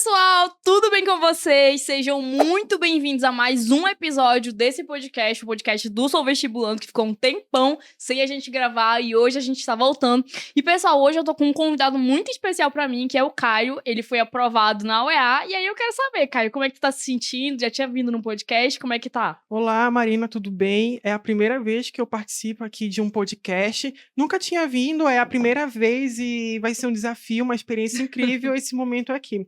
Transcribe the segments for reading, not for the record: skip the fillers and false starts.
pessoal, tudo bem com vocês? Sejam muito bem-vindos a mais um episódio desse podcast, o podcast do Sou Vestibulando, que ficou um tempão sem a gente gravar e hoje a gente está voltando. E pessoal, hoje eu tô com um convidado muito especial pra mim, que é o Caio. Ele foi aprovado na UEA e aí eu quero saber, Caio, como é que tu tá se sentindo? Já tinha vindo no podcast, como é que tá? Olá, Marina, tudo bem? É a primeira vez que eu participo aqui de um podcast. Nunca tinha vindo, é a primeira vez e vai ser um desafio, uma experiência incrível esse momento aqui.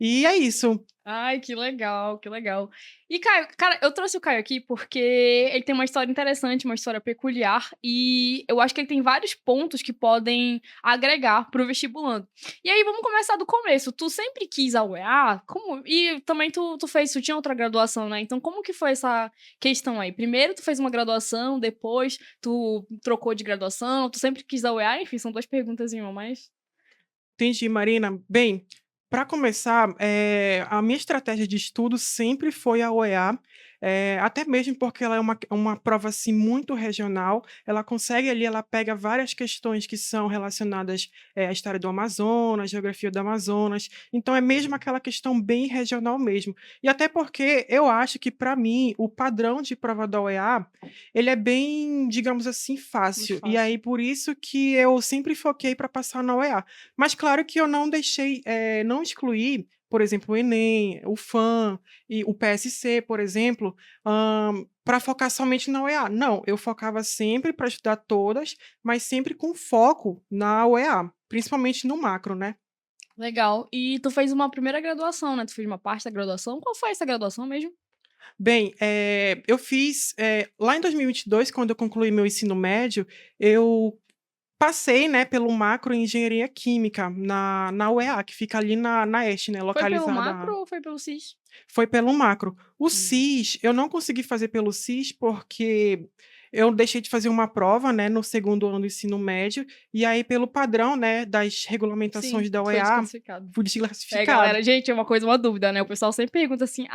E é isso. Ai, que legal, que legal. E, Caio, cara, eu trouxe o Caio aqui porque ele tem uma história interessante, uma história peculiar, e eu acho que ele tem vários pontos que podem agregar pro vestibulando. E aí, vamos começar do começo. Tu sempre quis a UEA? Como? E também tu tinha outra graduação, né? Então, como que foi essa questão aí? Primeiro, tu fez uma graduação, depois tu trocou de graduação, tu sempre quis a UEA? Enfim, são duas perguntas em uma, mas... Entendi, Marina. Bem, para começar, a minha estratégia de estudo sempre foi a OEA, até mesmo porque ela é uma prova assim, muito regional. Ela consegue ali, ela pega várias questões que são relacionadas à história do Amazonas, geografia do Amazonas. Então, é mesmo aquela questão bem regional mesmo. E até porque eu acho que, para mim, o padrão de prova da OEA ele é bem, digamos assim, Muito fácil. E fácil. aí, por isso que eu sempre foquei para passar na OEA. Mas claro que eu não deixei, não excluí, por exemplo, o Enem, o FAM e o PSC, por exemplo, para focar somente na UEA. Não, eu focava sempre para estudar todas, mas sempre com foco na UEA, principalmente no macro, né? Legal. E tu fez uma primeira graduação, né? Tu fez uma parte da graduação. Qual foi essa graduação mesmo? Bem, eu fiz, lá em 2022, quando eu concluí meu ensino médio, eu passei, né, pelo macro em engenharia química na UEA, que fica ali na Este, né, Foi pelo localizada. macro ou foi pelo cis? Foi pelo macro. O Hum. CIS, eu não consegui fazer pelo CIS porque eu deixei de fazer uma prova, né, no segundo ano do ensino médio, e aí pelo padrão, né, das Sim, regulamentações da tu foi UEA, desclassificado. fui É, desclassificado. galera, gente, é uma dúvida, né? O pessoal sempre pergunta assim: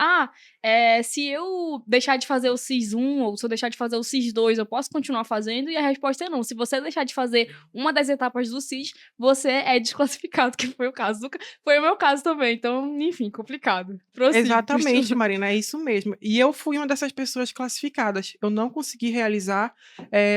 se eu deixar de fazer o CIS 1 ou se eu deixar de fazer o CIS 2, eu posso continuar fazendo? E a resposta é não. Se você deixar de fazer uma das etapas do CIS, você é desclassificado, que foi o caso foi o meu caso também. Então, enfim, complicado. Prossiga, Exatamente, Cristina. Marina, é isso mesmo. E eu fui uma dessas pessoas classificadas. Eu não consegui realizar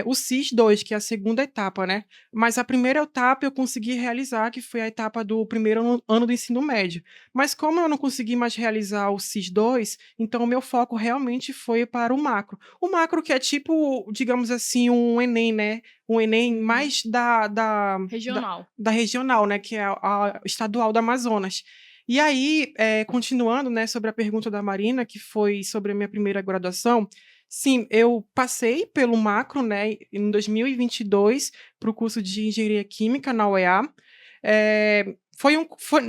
o CIS 2, que é a segunda etapa, né? Mas a primeira etapa eu consegui realizar, que foi a etapa do primeiro ano do ensino médio. Mas como eu não consegui mais realizar o CIS 2, então o meu foco realmente foi para o macro. O macro que é tipo, digamos assim, um Enem, né? Um Enem Uhum. mais da, Regional. da regional, né? Que é a estadual do Amazonas. E aí, continuando, né, sobre a pergunta da Marina, que foi sobre a minha primeira graduação, sim, eu passei pelo macro, né, em 2022, para o curso de Engenharia Química na UEA.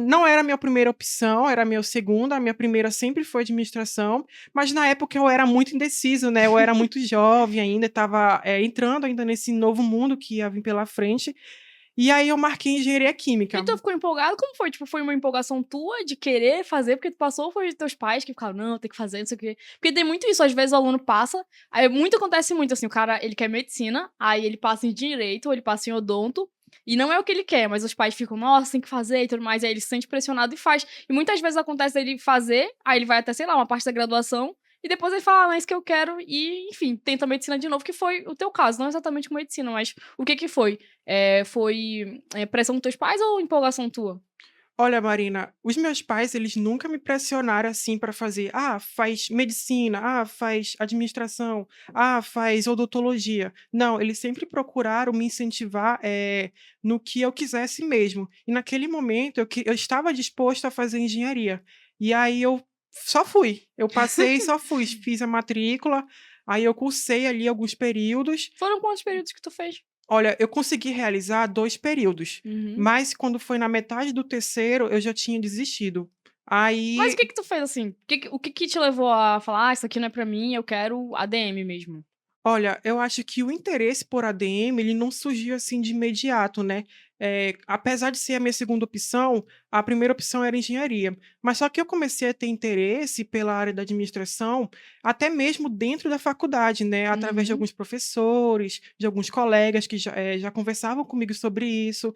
Não era a minha primeira opção, era a minha segunda. A minha primeira sempre foi administração, mas na época eu era muito indeciso, né? Eu era muito jovem ainda, estava entrando ainda nesse novo mundo que ia vir pela frente. E aí eu marquei engenharia E química. tu ficou empolgado? Como foi? Tipo, foi uma empolgação tua de querer fazer, porque tu passou ou foi dos teus pais que ficaram, não, tem que fazer, não sei o quê. Porque tem muito isso, às vezes o aluno passa, aí acontece muito, assim, o cara, ele quer medicina, aí ele passa em direito, ou ele passa em odonto, e não é o que ele quer, mas os pais ficam, nossa, tem que fazer e tudo mais, aí ele se sente pressionado e faz. E muitas vezes acontece ele fazer, aí ele vai até, sei lá, uma parte da graduação, e depois ele fala, não é isso que eu quero, e, enfim, tenta medicina de novo, que foi o teu caso, não exatamente com medicina, mas o que que foi? Foi pressão dos teus pais ou empolgação tua? Olha, Marina, os meus pais, eles nunca me pressionaram assim para fazer, faz medicina, faz administração, faz odontologia. Não, eles sempre procuraram me incentivar no que eu quisesse mesmo. E naquele momento eu estava disposto a fazer engenharia. E aí eu só fui. Eu passei e só fui. Fiz a matrícula, aí eu cursei ali alguns períodos. Foram quantos períodos que tu fez? Olha, eu consegui realizar 2 períodos, Uhum. mas quando foi na metade do terceiro, eu já tinha desistido. Mas o Aí, que que tu fez, assim? O que que te levou a falar, isso aqui não é pra mim, eu quero ADM mesmo? Olha, eu acho que o interesse por ADM, ele não surgiu assim de imediato, né? Apesar de ser a minha segunda opção, a primeira opção era engenharia. Mas só que eu comecei a ter interesse pela área da administração, até mesmo dentro da faculdade, né? Através de Uhum. alguns professores, de alguns colegas que já conversavam comigo sobre isso.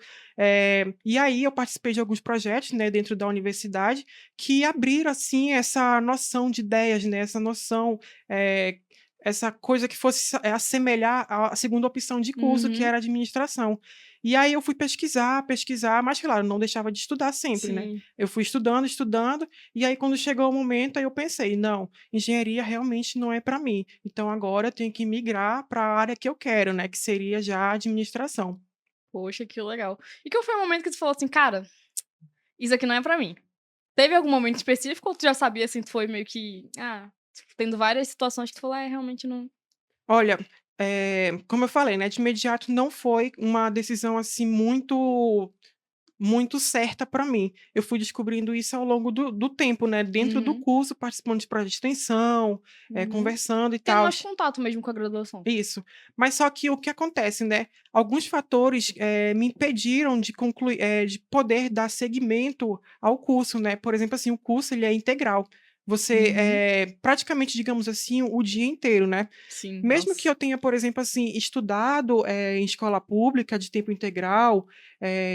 E aí eu participei de alguns projetos, né, dentro da universidade, que abriram assim essa noção de ideias, né? Essa noção. eh, Essa coisa que fosse assemelhar à segunda opção de curso, que Uhum. era administração. E aí eu fui pesquisar, pesquisar, mas claro, não deixava de estudar sempre, né. Sim. Eu fui estudando, estudando, e aí quando chegou o momento, aí eu pensei: "Não, engenharia realmente não é para mim, então agora eu tenho que migrar para a área que eu quero, né, que seria já a administração". Poxa, que legal. E qual foi o momento que tu falou assim: "Cara, isso aqui não é pra mim"? Teve algum momento específico ou tu já sabia, assim, tu foi meio que, tipo, tendo várias situações que tu falou: "É, realmente não". Olha, como eu falei, né, de imediato não foi uma decisão, assim, muito certa para mim. Eu fui descobrindo isso ao longo do tempo, né, dentro do Uhum, curso, participando de projeto de extensão, uhum. conversando e Tendo tal. mais contato mesmo com a graduação. Isso. Mas só que o que acontece, né, alguns fatores, me impediram de concluir de poder dar seguimento ao curso, né. Por exemplo, assim, o curso ele é integral. Você, Uhum. praticamente, digamos assim, o dia inteiro, né. Sim, Mesmo que nossa. eu tenha, por exemplo, assim, estudado, em escola pública de tempo integral,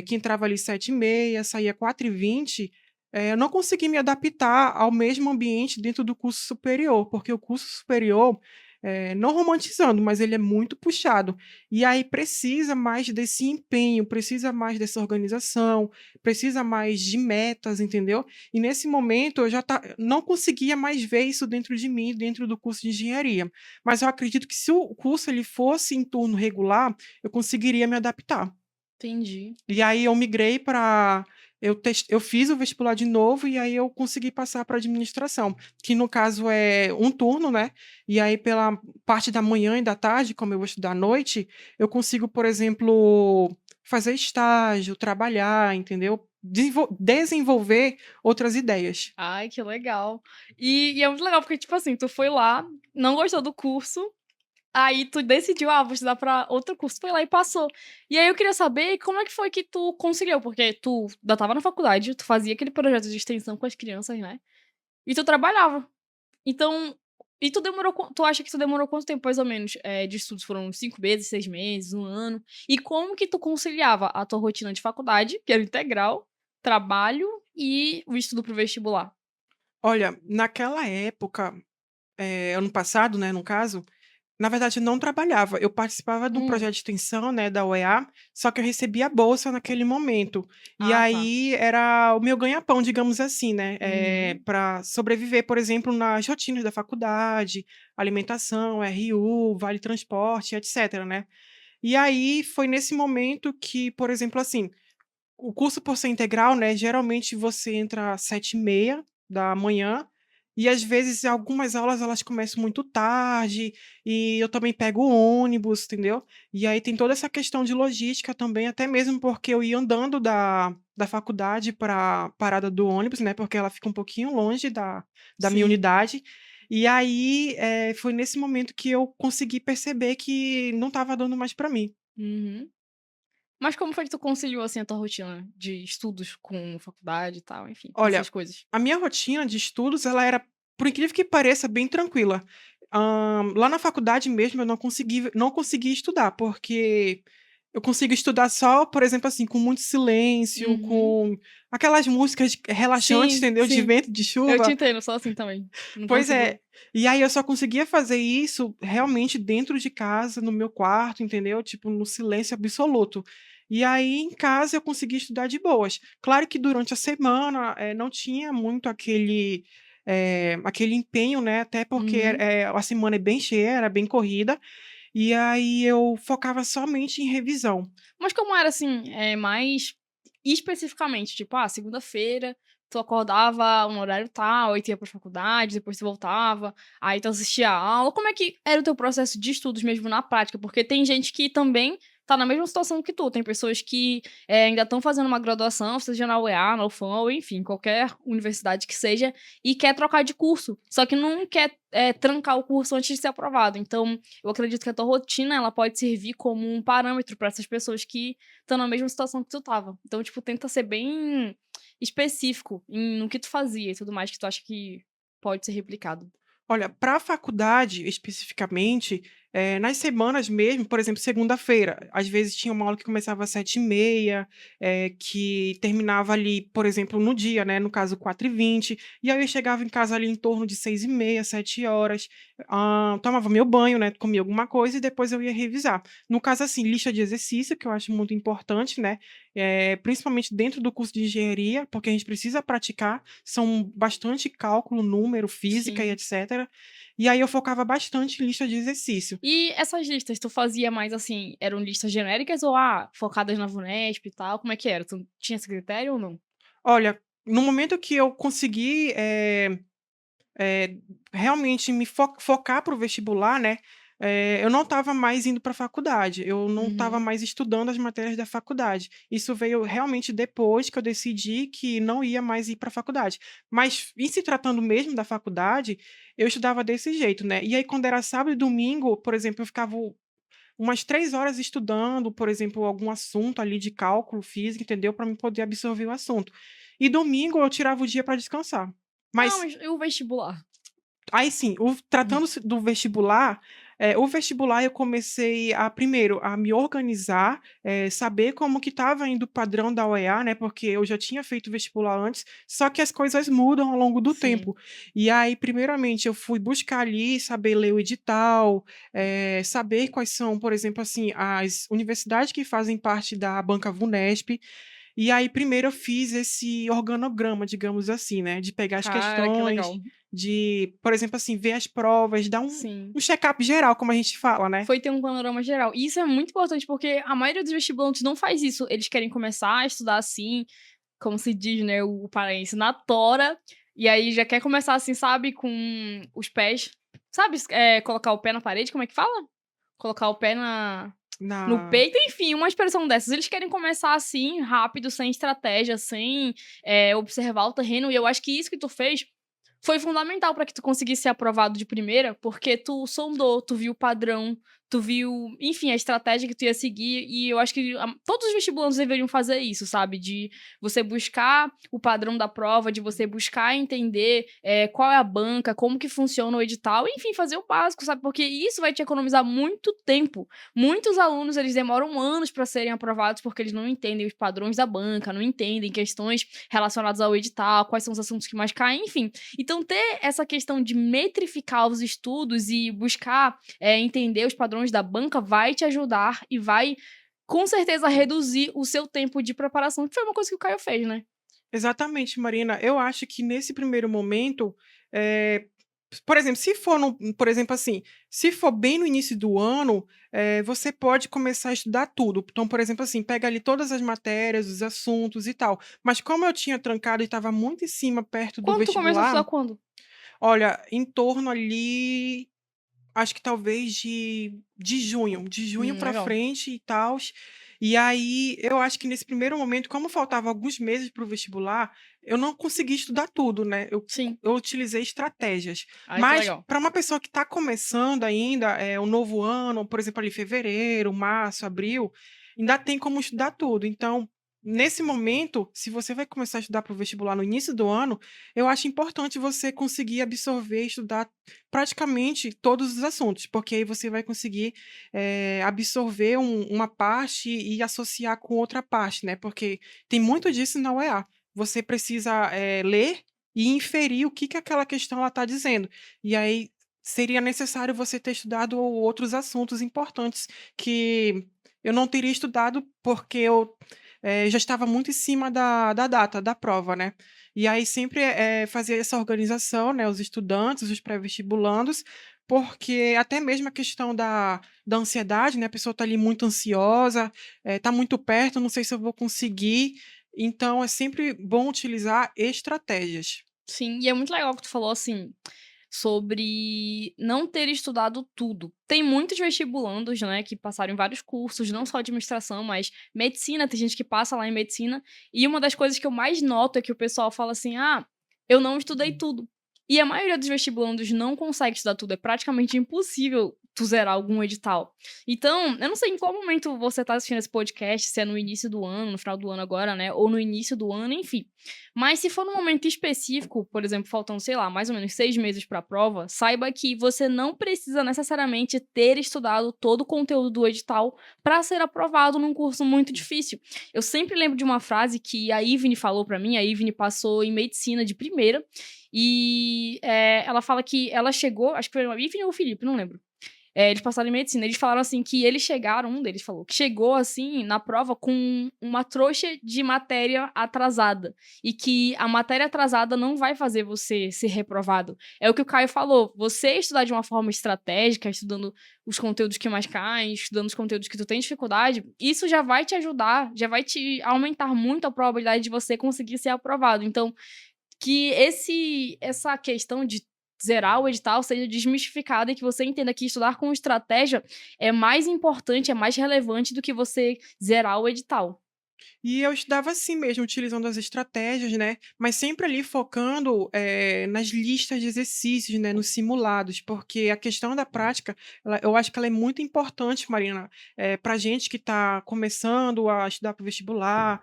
que entrava ali 7h30, saía 4h20, eu não consegui me adaptar ao mesmo ambiente dentro do curso superior, porque o curso superior, não romantizando, mas ele é muito puxado. E aí precisa mais desse empenho, precisa mais dessa organização, precisa mais de metas, entendeu? E nesse momento eu já não conseguia mais ver isso dentro de mim, dentro do curso de engenharia. Mas eu acredito que se o curso ele fosse em turno regular, eu conseguiria me adaptar. Entendi. E aí eu migrei para eu fiz o vestibular de novo e aí eu consegui passar para administração, que no caso é um turno, né, e aí pela parte da manhã e da tarde, como eu vou estudar à noite, eu consigo, por exemplo, fazer estágio, trabalhar, entendeu, desenvolver outras ideias. Ai, que legal. E é muito legal porque, tipo assim, tu foi lá, não gostou do curso, aí tu decidiu: "Ah, vou estudar pra outro curso", foi lá e passou. E aí eu queria saber como é que foi que tu conciliou, porque tu ainda estava na faculdade, tu fazia aquele projeto de extensão com as crianças, né, e tu trabalhava. Então e tu acha que tu demorou quanto tempo mais ou menos, de estudos? Foram 5 meses, 6 meses, 1 ano? E como que tu conciliava a tua rotina de faculdade, que era integral, trabalho e o estudo para o vestibular? Olha, naquela época, ano passado, né, no caso, na verdade eu não trabalhava, eu participava do Hum. projeto de extensão, né, da UEA, só que eu recebia a bolsa naquele momento. E Ah, tá. aí era o meu ganha-pão, digamos assim, né, Uhum. pra sobreviver, por exemplo, nas rotinas da faculdade, alimentação, RU, vale transporte, etcétera, né. E aí foi nesse momento que, por exemplo, assim, o curso por ser integral, né, geralmente você entra às 7h30 e às vezes algumas aulas elas começam muito tarde, e eu também pego o ônibus, entendeu. E aí tem toda essa questão de logística também, até mesmo porque eu ia andando da faculdade para a parada do ônibus, né, porque ela fica um pouquinho longe da minha Sim. unidade. E aí, foi nesse momento que eu consegui perceber que não estava dando mais para mim. Uhum. Mas como foi que tu conciliou, assim, a tua rotina de estudos com faculdade e tal, enfim, com Olha, essas coisas? a minha rotina de estudos, ela era, por incrível que pareça, bem tranquila. Lá na faculdade mesmo eu não consegui estudar, porque eu consigo estudar só, por exemplo, assim, com muito silêncio, Uhum. com aquelas músicas relaxantes, Sim, entendeu, de sim. vento, de Eu te chuva. entendo, sou assim também. Não Pois consigo. é. E aí eu só conseguia fazer isso realmente dentro de casa, no meu quarto, entendeu, tipo, no silêncio absoluto. E aí em casa eu conseguia estudar de boas. Claro que durante a semana, não tinha muito aquele empenho, né, até porque, Uhum. a semana é bem cheia, era bem corrida, e aí eu focava somente em revisão. Mas como era, assim, mais especificamente, tipo, segunda-feira tu acordava um horário tal, aí tu ia pra faculdade, depois tu voltava, aí tu assistia a aula. Como é que era o teu processo de estudos mesmo na prática? Porque tem gente que também tá na mesma situação que tu. Tem pessoas que ainda estão fazendo uma graduação, seja na UEA, na UFAM, ou enfim, qualquer universidade que seja, e quer trocar de curso. Só que não quer trancar o curso antes de ser aprovado. Então, eu acredito que a tua rotina, ela pode servir como um parâmetro para essas pessoas que estão na mesma situação que tu tava. Então, tipo, tenta ser bem específico no que tu fazia e tudo mais que tu acha que pode ser replicado. Olha, para a faculdade, especificamente, nas semanas mesmo, por exemplo, segunda-feira, às vezes tinha uma aula que começava às 7h30, que terminava ali, por exemplo, no dia, né, no caso 4h20, e aí eu chegava em casa ali em torno de 6h30, 7h, tomava meu banho, né, comia alguma coisa e depois eu ia revisar. No caso, assim, lista de exercício, que eu acho muito importante, né, principalmente dentro do curso de engenharia, porque a gente precisa praticar, são bastante cálculo, número, física e Sim. etc. E aí eu focava bastante em lista de exercício. E essas listas, tu fazia mais assim, eram listas genéricas ou, focadas na VUNESP e tal? Como é que era? Tu tinha esse critério ou não? Olha, no momento que eu consegui, eh, realmente me focar para o vestibular, né, eu não estava mais indo para a faculdade, eu não estava Uhum. mais estudando as matérias da faculdade. Isso veio realmente depois que eu decidi que não ia mais ir para a faculdade. Mas em se tratando mesmo da faculdade, eu estudava desse jeito, né. E aí quando era sábado e domingo, por exemplo, eu ficava umas 3 horas estudando, por exemplo, algum assunto ali de cálculo, física, entendeu, para mim poder absorver o assunto. E domingo eu tirava o dia para descansar. Não, Mas mas e o vestibular? aí sim, Uhum. tratando-se do vestibular, o vestibular eu comecei a primeiro, a me organizar, saber como que estava indo o padrão da UEA, né, porque eu já tinha feito vestibular antes, só que as coisas mudam ao longo do Sim. tempo. E aí, primeiramente, eu fui buscar ali, saber ler o edital, saber quais são, por exemplo, assim, as universidades que fazem parte da banca VUNESP. E aí, primeiro eu fiz esse organograma, digamos assim, né, de pegar as Cara, que questões, legal. de, por exemplo, assim, ver as provas, dar um Sim. um check-up geral, como a gente fala, né. Foi ter um panorama geral. E isso é muito importante, porque a maioria dos vestibulantes não faz isso. Eles querem começar a estudar assim, como se diz, né, o paraense, na tora, e aí já quer começar assim, sabe, com os pés, sabe, colocar o pé na parede, como é que fala? Colocar o pé no Na peito, enfim, uma expressão dessas. Eles querem começar assim, rápido, sem estratégia, sem, observar o terreno, e eu acho que isso que tu fez foi fundamental pra que tu conseguisse ser aprovado de primeira, porque tu sondou, tu viu o padrão, tu viu, enfim, a estratégia que tu ia seguir, e eu acho que todos os vestibulantes deveriam fazer isso, sabe? De você buscar o padrão da prova, de você buscar entender qual é a banca, como que funciona o edital, enfim, fazer o básico, sabe? Porque isso vai te economizar muito tempo. Muitos alunos, eles demoram anos para serem aprovados porque eles não entendem os padrões da banca, não entendem questões relacionadas ao edital, quais são os assuntos que mais caem, enfim. Então, ter essa questão de metrificar os estudos e buscar entender os padrões da banca vai te ajudar e vai, com certeza, reduzir o seu tempo de preparação, que foi uma coisa que o Caio fez, né? Exatamente, Marina. Eu acho que nesse primeiro momento, por exemplo, se for por exemplo, assim, se for bem no início do ano, você pode começar a estudar tudo. Então, por exemplo, assim, pega ali todas as matérias, os assuntos e tal. Mas como eu tinha trancado e estava muito em cima, perto do Quando tu começou a vestibular, estudar quando? olha, em torno ali, acho que talvez de junho para Legal. frente e tal. E aí, eu acho que nesse primeiro momento, como faltava alguns meses para o vestibular, eu não consegui estudar tudo, né, Sim. eu utilizei estratégias. Ai, que Mas legal. para uma pessoa que está começando ainda, o novo ano, por exemplo, ali fevereiro, março, abril, ainda tem como estudar tudo. Então, nesse momento, se você vai começar a estudar para o vestibular no início do ano, eu acho importante você conseguir absorver, estudar praticamente todos os assuntos, porque aí você vai conseguir, absorver uma parte e associar com outra parte, né, porque tem muito disso na UEA. Você precisa, ler e inferir o que que aquela questão está dizendo. E aí seria necessário você ter estudado outros assuntos importantes que eu não teria estudado, porque eu, já estava muito em cima da data da prova, né. E aí sempre, fazia essa organização, né, os estudantes, os pré-vestibulandos, porque até mesmo a questão da ansiedade, né, a pessoa está ali muito ansiosa, está muito perto, não sei se eu vou conseguir, então é sempre bom utilizar estratégias. Sim, e é muito legal que tu falou assim. sobre não ter estudado tudo. Tem muitos vestibulandos, né, que passaram em vários cursos, não só administração, mas medicina, tem gente que passa lá em medicina, e uma das coisas que eu mais noto é que o pessoal fala assim: "Ah, eu não estudei tudo". E a maioria dos vestibulandos não consegue estudar tudo, é praticamente impossível tu zerar algum edital. Então, eu não sei em qual momento você tá assistindo esse podcast, se é no início do ano, no final do ano agora, né, ou no início do ano, enfim. Mas se for num momento específico, por exemplo, faltando, sei lá, mais ou menos 6 meses pra prova, saiba que você não precisa necessariamente ter estudado todo o conteúdo do edital para ser aprovado num curso muito difícil. Eu sempre lembro de uma frase que a Ivne falou pra mim, a Ivne passou em medicina de primeira, e ela fala que ela chegou, acho que foi a Ivne ou o Felipe, não lembro. Eles passaram em medicina. Eles falaram assim que eles chegaram, um deles falou, que chegou assim na prova com uma trouxa de matéria atrasada. E que a matéria atrasada não vai fazer você ser reprovado. É o que o Caio falou. Você estudar de uma forma estratégica, estudando os conteúdos que mais caem, estudando os conteúdos que tu tem dificuldade, isso já vai te ajudar, já vai te aumentar muito a probabilidade de você conseguir ser aprovado. Então, que essa questão de zerar o edital seja desmistificada e que você entenda que estudar com estratégia é mais importante, é mais relevante do que você zerar o edital. E eu estudava assim mesmo, utilizando as estratégias, né, mas sempre ali focando, nas listas de exercícios, né, nos simulados, porque a questão da prática, eu acho que ela é muito importante, Marina, pra gente que está começando a estudar para o vestibular.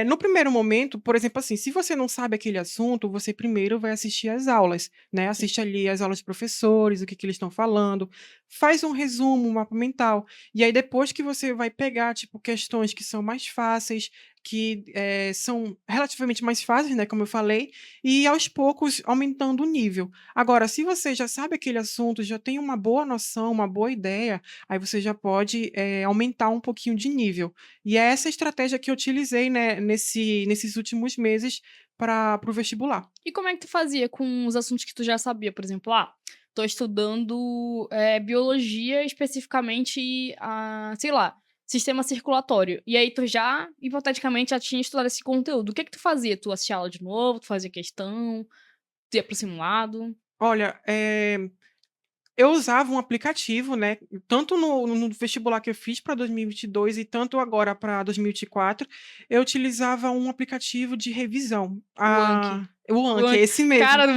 No primeiro momento, por exemplo, assim, se você não sabe aquele assunto, você primeiro vai assistir às aulas, né, Sim. assiste ali as aulas dos professores, o que eles estão falando, faz um resumo, um mapa mental, e aí depois que você vai pegar, tipo, questões que são mais fáceis, que, são relativamente mais fáceis, né, como eu falei, e aos poucos aumentando o nível. Agora, se você já sabe aquele assunto, já tem uma boa noção, uma boa ideia, aí você já pode, aumentar um pouquinho de nível. E é essa estratégia que eu utilizei, né, nesses últimos meses para o vestibular. E como é que tu fazia com os assuntos que tu já sabia? Por exemplo, tô estudando biologia, especificamente, sei lá, sistema circulatório. E aí tu já, hipoteticamente, já tinha estudado esse conteúdo. O que que tu fazia? Tu assistia aula de novo? Tu fazia questão? Tu ia pro simulado? Olha, eu usava um aplicativo, né, tanto no vestibular que eu fiz para 2022 e tanto agora para 2024, eu utilizava um aplicativo de revisão, O Anki. o O Anki, Anki. esse mesmo. Cara,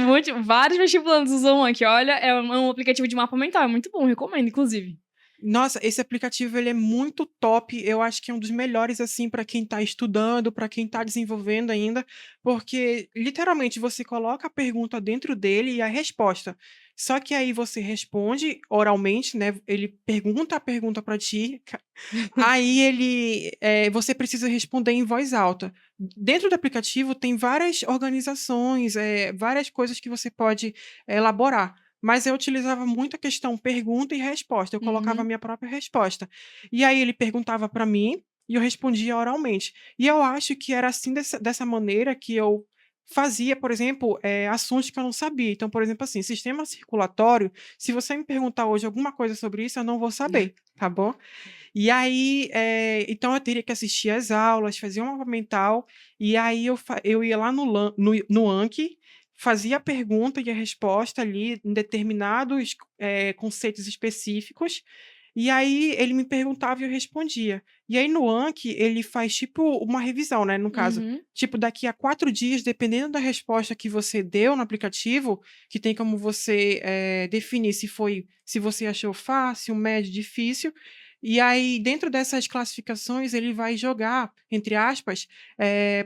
vários vestibulantes usam o Anki. Olha, é um aplicativo de mapa mental. É muito bom, recomendo, inclusive. Nossa, esse aplicativo ele é muito top. Eu acho que é um dos melhores assim para quem está estudando, para quem está desenvolvendo ainda, porque literalmente você coloca a pergunta dentro dele e a resposta. Só que aí você responde oralmente, né? Ele pergunta a pergunta para ti, aí você precisa responder em voz alta. Dentro do aplicativo tem várias organizações, várias coisas que você pode elaborar. Mas eu utilizava muito a questão pergunta e resposta, eu colocava a Uhum. minha própria resposta. E aí ele perguntava para mim e eu respondia oralmente. E eu acho que era assim, dessa maneira que eu fazia, por exemplo, assuntos que eu não sabia. Então, por exemplo, assim, sistema circulatório, se você me perguntar hoje alguma coisa sobre isso, eu não vou saber, tá bom? E aí, então eu teria que assistir às aulas, fazer um mapa mental, e aí eu ia lá no Anki, fazia a pergunta e a resposta ali em determinados, conceitos específicos, e aí ele me perguntava e eu respondia. E aí no Anki ele faz tipo uma revisão, né, no caso, Uhum. tipo daqui a 4 dias, dependendo da resposta que você deu no aplicativo, que tem como você, definir se você achou fácil, médio, difícil, e aí, dentro dessas classificações, ele vai jogar, entre aspas,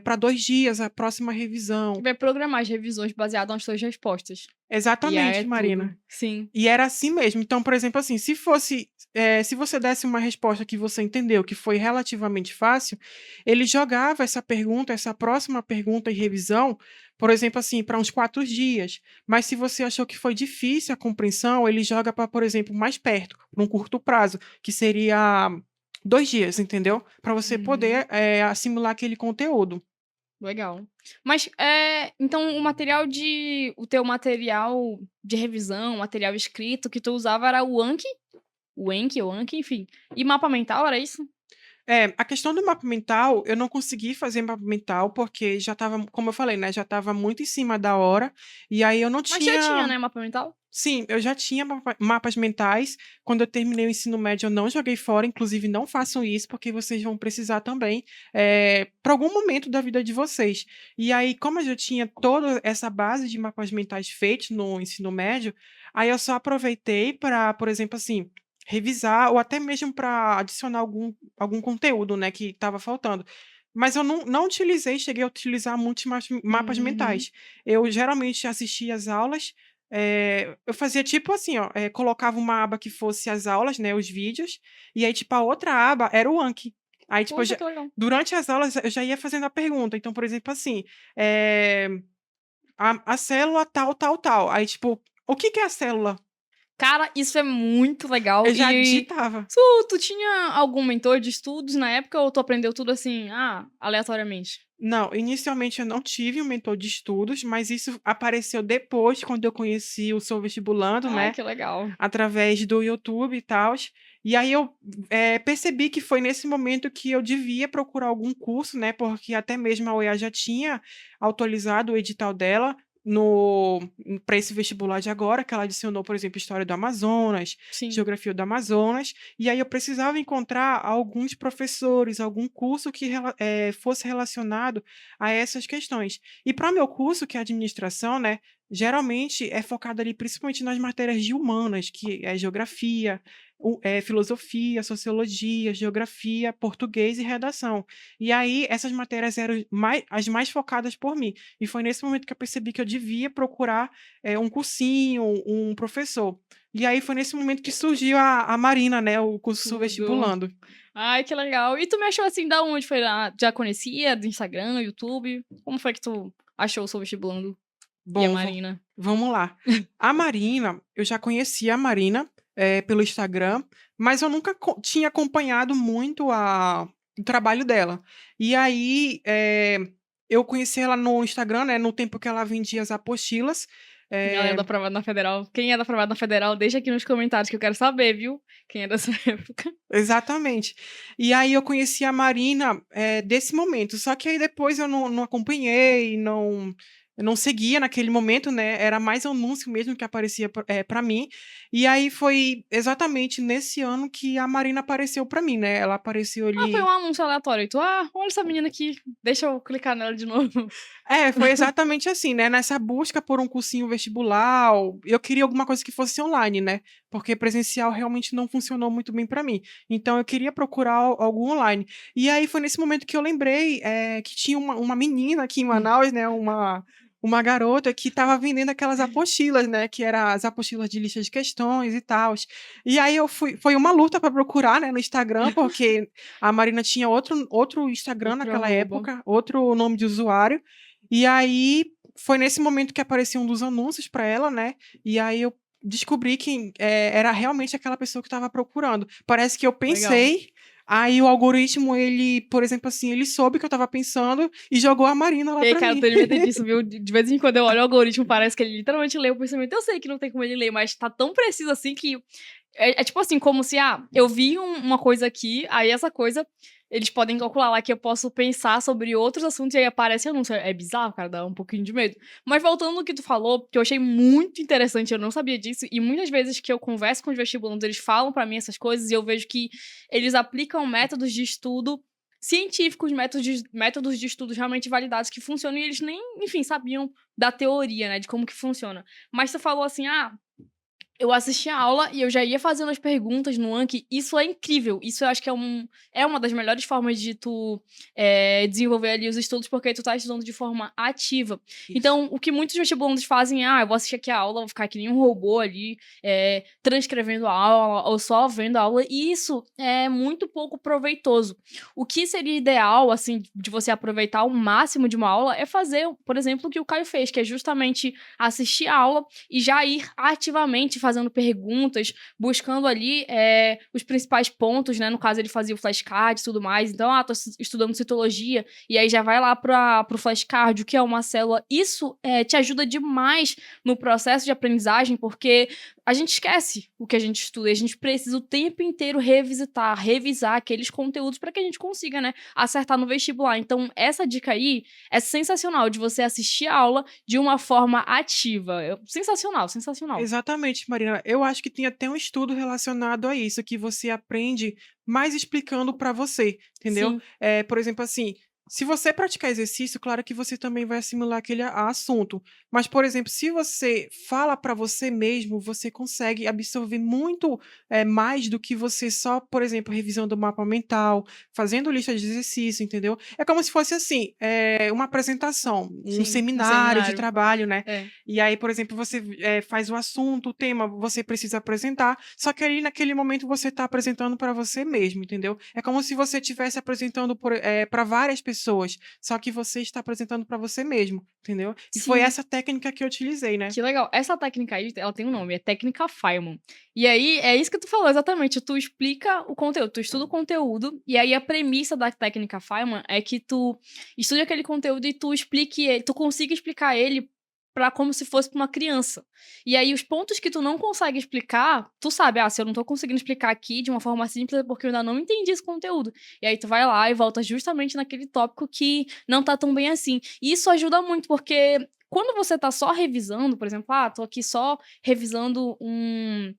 para 2 dias a próxima revisão. Vai programar as revisões baseadas nas suas respostas. E aí é Exatamente, tudo. Marina. Sim. E era assim mesmo. Então, por exemplo, assim, se você desse uma resposta que você entendeu que foi relativamente fácil, ele jogava essa pergunta, essa próxima pergunta em revisão, por exemplo, assim, para uns 4 dias. Mas se você achou que foi difícil a compreensão, ele joga para, por exemplo, mais perto, para um curto prazo, que seria 2 dias, entendeu? Para você Uhum. poder, assimilar aquele conteúdo. Legal. Mas, então o teu material de revisão, material escrito que tu usava era o Anki? O Enki ou Anki, enfim. E mapa mental, era isso? A questão do mapa mental, eu não consegui fazer mapa mental, porque já estava, como eu falei, né, já estava muito em cima da hora, e aí eu não Mas já tinha, tinha. né, mapa mental? Sim, eu já tinha mapas mentais. Quando eu terminei o ensino médio, eu não joguei fora. Inclusive, não façam isso, porque vocês vão precisar também para algum momento da vida de vocês. E aí, como eu já tinha toda essa base de mapas mentais feitos no ensino médio, aí eu só aproveitei para, por exemplo, assim, revisar ou até mesmo para adicionar algum conteúdo, né, que estava faltando. Mas eu não utilizei, cheguei a utilizar muitos mapas Uhum. mentais. Eu geralmente assistia às aulas, eu fazia tipo assim, ó, colocava uma aba que fosse as aulas, né, os vídeos, e aí, tipo, a outra aba era o Anki. Aí, tipo, Poxa, que legal. durante as aulas eu já ia fazendo a pergunta. Então, por exemplo, assim, eh, a célula tal, tal, tal. Aí, tipo, o que que é a célula? Cara, isso é muito legal. Eu já E digitava. tu tinha algum mentor de estudos na época ou tu aprendeu tudo assim, aleatoriamente? Não, inicialmente eu não tive um mentor de estudos, mas isso apareceu depois, quando eu conheci o Sou Vestibulando, Ai, né? que legal. Através do YouTube e tal. E aí eu percebi que foi nesse momento que eu devia procurar algum curso, né? Porque até mesmo a UEA já tinha atualizado o edital dela no para esse vestibular de agora, que ela adicionou, por exemplo, História do Amazonas, Sim. Geografia do Amazonas, e aí eu precisava encontrar alguns professores, algum curso que fosse relacionado a essas questões. E para o meu curso, que é administração, né? Geralmente é focado ali principalmente nas matérias de humanas, que é geografia, filosofia, sociologia, geografia, português e redação. E aí essas matérias eram as mais focadas por mim. E foi nesse momento que eu percebi que eu devia procurar um cursinho, um professor. E aí foi nesse momento que surgiu a Marina, né? O curso Tudo. vestibulando. Ai, que legal. E tu me achou assim, da onde foi lá? Já conhecia? Do Instagram, YouTube? Como foi que tu achou o Sou Vestibulando e a Bom, Marina? vamos lá. A Marina, eu já conhecia a Marina, pelo Instagram, mas eu nunca tinha acompanhado muito o trabalho dela. E aí, eu conheci ela no Instagram, né, no tempo que ela vendia as apostilas. Galera eh, da Aprovado na Federal. Quem é da Aprovado na Federal, deixa aqui nos comentários que eu quero saber, viu? Quem é dessa época. Exatamente. E aí eu conheci a Marina, desse momento, só que aí depois eu não acompanhei, eu não seguia naquele momento, né, era mais anúncio mesmo que aparecia pra mim, e aí foi exatamente nesse ano que a Marina apareceu pra mim, né, ela apareceu Foi um ali. anúncio aleatório. E tu, olha essa menina aqui, deixa eu clicar nela de novo. Foi exatamente assim, né, nessa busca por um cursinho vestibular, eu queria alguma coisa que fosse online, né, porque presencial realmente não funcionou muito bem para mim. Então eu queria procurar algo online. E aí foi nesse momento que eu lembrei, que tinha uma menina aqui em Manaus, né, uma garota que estava vendendo aquelas apostilas, né, que era as apostilas de lista de questões e tal. E aí foi uma luta para procurar, né, no Instagram, porque a Marina tinha outro Instagram Outro naquela arroba. época, outro nome de usuário, e aí foi nesse momento que apareceu um dos anúncios para ela, né? E aí eu descobri que era realmente aquela pessoa que estava procurando. Parece que eu Legal. pensei, aí o algoritmo, ele, por exemplo, assim, ele soube que eu estava pensando e jogou a Marina lá E aí, para cara, mim. tu devia ter disso, viu? De vez em quando eu olho o algoritmo, parece que ele literalmente lê o pensamento. Eu sei que não tem como ele ler, mas tá tão preciso assim que. É tipo assim, como se, eu vi uma coisa aqui, aí essa coisa, eles podem calcular lá que eu posso pensar sobre outros assuntos e aí aparece anúncio. É bizarro, cara, dá um pouquinho de medo. Mas voltando no que tu falou, que eu achei muito interessante, eu não sabia disso, e muitas vezes que eu converso com os vestibulandos, eles falam pra mim essas coisas e eu vejo que eles aplicam métodos de estudo científicos, métodos de estudos realmente validados que funcionam e eles nem, enfim, sabiam da teoria, né, de como que funciona. Mas tu falou assim, eu assisti a aula e eu já ia fazendo as perguntas no Anki. Isso é incrível. Isso eu acho que é uma das melhores formas de tu desenvolver ali os estudos, porque tu tá estudando de forma ativa. Isso. Então, o que muitos vestibulandos fazem é, eu vou assistir aqui a aula, vou ficar que nem um robô ali, transcrevendo a aula ou só vendo a aula. E isso é muito pouco proveitoso. O que seria ideal, assim, de você aproveitar o máximo de uma aula é fazer, por exemplo, o que o Caio fez, que é justamente assistir a aula e já ir ativamente fazendo perguntas, buscando ali os principais pontos, né? No caso, ele fazia o flashcard e tudo mais. Então, tô estudando citologia, e aí já vai lá pro flashcard, o que é uma célula. Isso te ajuda demais no processo de aprendizagem, porque a gente esquece o que a gente estuda e a gente precisa o tempo inteiro revisitar, revisar aqueles conteúdos para que a gente consiga, né, acertar no vestibular. Então, essa dica aí é sensacional de você assistir a aula de uma forma ativa. Sensacional, sensacional. Exatamente, Marina. Eu acho que tem até um estudo relacionado a isso, que você aprende mais explicando para você, entendeu? Sim, Por exemplo, assim, se você praticar exercício, claro que você também vai assimilar aquele assunto. Mas, por exemplo, se você fala para você mesmo, você consegue absorver muito mais do que você só, por exemplo, revisando o mapa mental, fazendo lista de exercício, entendeu? É como se fosse assim, uma apresentação, um sim, um seminário de seminário. trabalho, né? É. E aí, por exemplo, você faz o assunto, o tema, você precisa apresentar, só que aí naquele momento você está apresentando para você mesmo, entendeu? É como se você estivesse apresentando para várias pessoas, só que você está apresentando para você mesmo, entendeu? E foi Sim. essa técnica que eu utilizei, né? Que legal. Essa técnica aí, ela tem um nome, é técnica Feynman. E aí, é isso que tu falou, exatamente. Tu explica o conteúdo, tu estuda o conteúdo, e aí a premissa da técnica Feynman é que tu estude aquele conteúdo e tu explique ele, tu consiga explicar ele pra como se fosse pra uma criança. E aí, os pontos que tu não consegue explicar, tu sabe, se eu não tô conseguindo explicar aqui de uma forma simples é porque eu ainda não entendi esse conteúdo. E aí tu vai lá e volta justamente naquele tópico que não tá tão bem assim. E isso ajuda muito, porque quando você tá só revisando, por exemplo, tô aqui só revisando um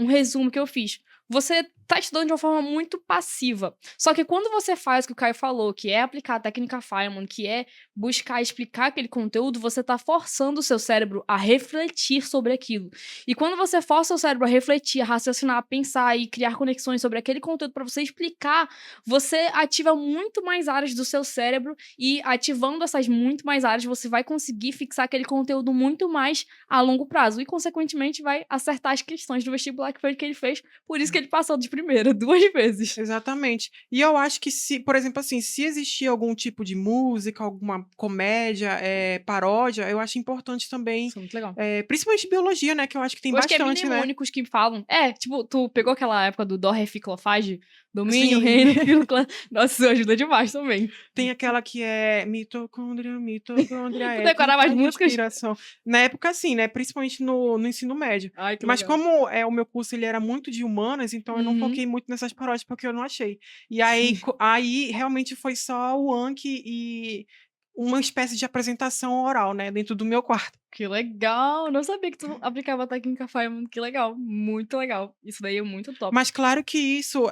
resumo que eu fiz. Você tá estudando de uma forma muito passiva. Só que quando você faz o que o Caio falou, que é aplicar a técnica Feynman, que é buscar explicar aquele conteúdo, você tá forçando o seu cérebro a refletir sobre aquilo. E quando você força o cérebro a refletir, a raciocinar, a pensar e criar conexões sobre aquele conteúdo para você explicar, você ativa muito mais áreas do seu cérebro e ativando essas muito mais áreas, você vai conseguir fixar aquele conteúdo muito mais a longo prazo e, consequentemente, vai acertar as questões do vestibular, que foi o que ele fez. Por isso que ele passou de primeira, 2 vezes. Exatamente. E eu acho que se, por exemplo, assim, se existir algum tipo de música, alguma comédia, paródia, eu acho importante também, Isso é muito legal. principalmente biologia, né? Que eu acho que tem Eu acho que é bastante, né? mnemônicos que falam. Tipo, tu pegou aquela época do Dó, Ré, Fi, Cló, Fá, Gi? Domínio, Sim. reino, filo, clã. Nossa, isso ajuda demais também. Tem aquela que é mitocôndria Tu é decorava as quinta músicas? respiração. Na época, sim, né? Principalmente no ensino médio. Ai, que Mas legal. como o meu curso ele era muito de humanas, então eu não Uhum. foquei muito nessas paródias, porque eu não achei. E Sim. aí realmente foi só o Anki e uma espécie de apresentação oral, né? Dentro do meu quarto. Que legal! Não sabia que tu aplicava a técnica Feynman. Que legal, muito legal. Isso daí é muito top. Mas claro que isso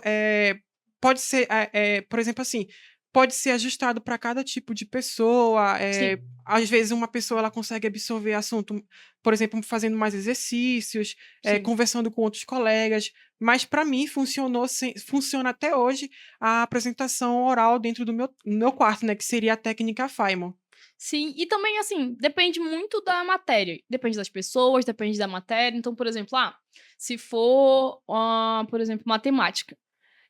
pode ser, por exemplo, assim, pode ser ajustado para cada tipo de pessoa. Sim, Às vezes, uma pessoa ela consegue absorver assunto, por exemplo, fazendo mais exercícios, sim. conversando com outros colegas. Mas para mim funcionou, funciona até hoje a apresentação oral dentro do meu quarto, né? Que seria a técnica Feynman. Sim, e também, assim, depende muito da matéria. Depende das pessoas, depende da matéria. Então, por exemplo, se for, por exemplo, matemática.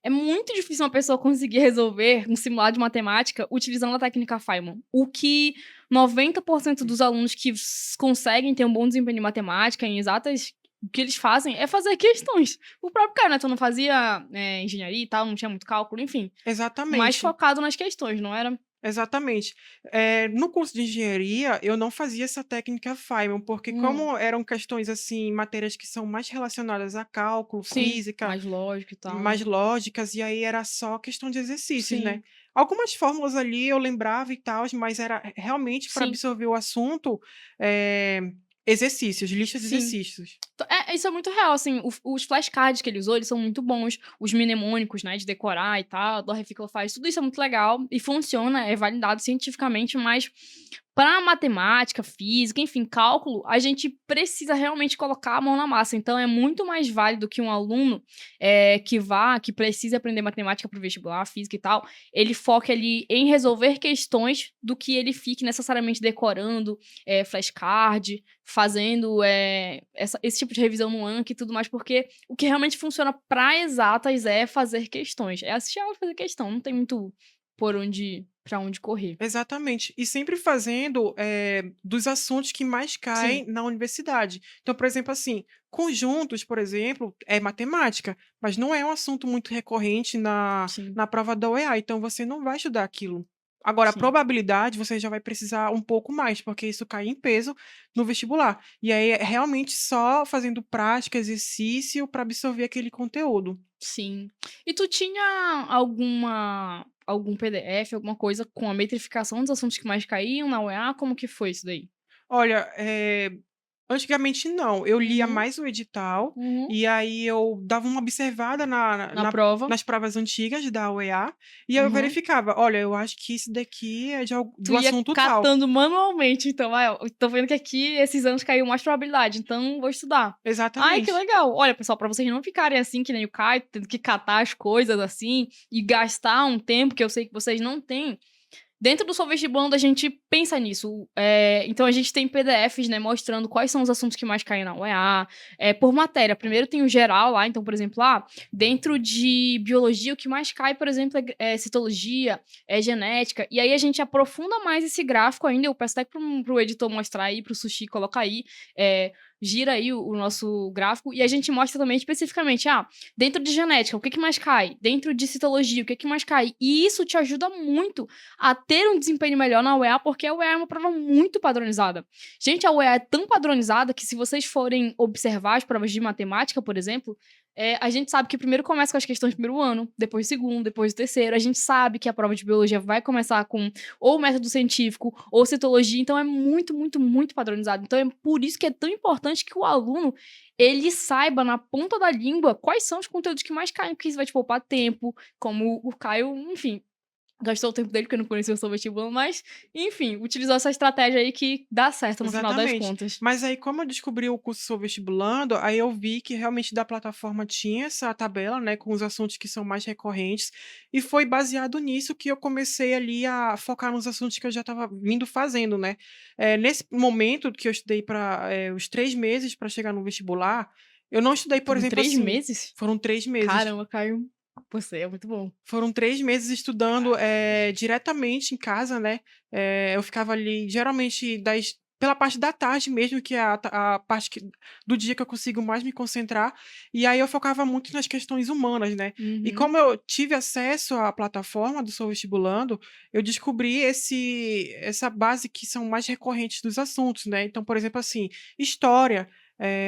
É muito difícil uma pessoa conseguir resolver um simulado de matemática utilizando a técnica Feynman. O que 90% dos alunos que conseguem ter um bom desempenho em matemática, em exatas, o que eles fazem é fazer questões. O próprio cara, né? Tu não fazia engenharia e tal, não tinha muito cálculo, enfim. Mais Exatamente. focado nas questões, não era? Exatamente. No curso de engenharia, eu não fazia essa técnica Feynman, porque Hum, como eram questões, assim, matérias que são mais relacionadas a cálculo, sim, física, mais lógico e tal, mais né? lógicas, e aí era só questão de exercícios, né? Sim, Algumas fórmulas ali eu lembrava e tal, mas era realmente para sim, absorver o assunto, eh, exercícios, lista de sim. exercícios. Isso é muito real, assim, os flashcards que ele usou, eles são muito bons, os mnemônicos, né, de decorar e tal, do Reficlo faz, tudo isso é muito legal e funciona, é validado cientificamente, mas para matemática, física, enfim, cálculo, a gente precisa realmente colocar a mão na massa. Então é muito mais válido que um aluno que precise aprender matemática para o vestibular, física e tal, ele foque ali em resolver questões do que ele fique necessariamente decorando flashcard, fazendo esse tipo de revisão no Anki e tudo mais, porque o que realmente funciona para exatas é fazer questões. É assistir aula e fazer questão, não tem muito para onde correr. Exatamente. E sempre fazendo, dos assuntos que mais Sim, caem na universidade. Então, por exemplo, assim, conjuntos, por exemplo, é matemática, mas não é um assunto muito recorrente na sim. na prova da OEA, então você não vai estudar aquilo. Agora, a Sim. probabilidade você já vai precisar um pouco mais, porque isso cai em peso no vestibular. E aí é realmente só fazendo prática, exercício para absorver aquele conteúdo. Sim. E tu tinha algum PDF, alguma coisa com a metrificação dos assuntos que mais caíam na UEA? Como que foi isso daí? Olha, antigamente não, eu lia Uhum, mais o edital, uhum. e aí eu dava uma observada Na prova. nas provas antigas da UEA, e aí eu Uhum. verificava: "Olha, eu acho que isso daqui é Tu do ia assunto tal". catando manualmente, então, "Ah, eu tô vendo que aqui esses anos caiu mais probabilidade, então vou estudar". Ai, que Exatamente. legal. Olha, pessoal, pra vocês não ficarem assim que nem o Caio, tendo que catar as coisas, assim, e gastar um tempo que eu sei que vocês não têm. Dentro do Sou Vestibulando, a gente pensa nisso. Então, a gente tem PDFs, né, mostrando quais são os assuntos que mais caem na UEA, por matéria. Primeiro tem o geral lá, então, por exemplo, dentro de biologia, o que mais cai, por exemplo, é citologia, é genética. E aí a gente aprofunda mais esse gráfico ainda. Eu peço até pro editor mostrar aí, pro Sushi colocar aí, é, gira aí o nosso gráfico. E a gente mostra também especificamente, dentro de genética, o que mais cai? Dentro de citologia, o que mais cai? E isso te ajuda muito a ter um desempenho melhor na UEA, porque a UEA é uma prova muito padronizada. Gente, a UEA é tão padronizada que se vocês forem observar as provas de matemática, por exemplo, a gente sabe que primeiro começa com as questões do primeiro ano, depois do segundo, depois do terceiro. A gente sabe que a prova de biologia vai começar com ou método científico ou citologia, então é muito, muito, muito padronizado. Então é por isso que é tão importante que o aluno ele saiba na ponta da língua quais são os conteúdos que mais caem, porque isso vai te poupar tempo, como o Caio, enfim, gastou o tempo dele, porque não conhecia o seu vestibular, mas, enfim, utilizou essa estratégia aí que dá certo no final das Exatamente. contas. Mas aí, como eu descobri o curso Sou Vestibulando, aí eu vi que realmente da plataforma tinha essa tabela, né, com os assuntos que são mais recorrentes, e foi baseado nisso que eu comecei ali a focar nos assuntos que eu já estava vindo fazendo, né. Nesse momento que eu estudei para os 3 meses para chegar no vestibular, eu não estudei, por Foram exemplo, 3 assim, meses? foram 3 meses. Caramba, Caio, você é muito bom. Foram 3 meses estudando, diretamente em casa, né, eu ficava ali geralmente pela parte da tarde mesmo, que é a parte do dia que eu consigo mais me concentrar, e aí eu focava muito nas questões humanas, né. E Uhum. como eu tive acesso à plataforma do Sou Vestibulando, eu descobri essa base que são mais recorrentes dos assuntos, né. Então, por exemplo, assim, história,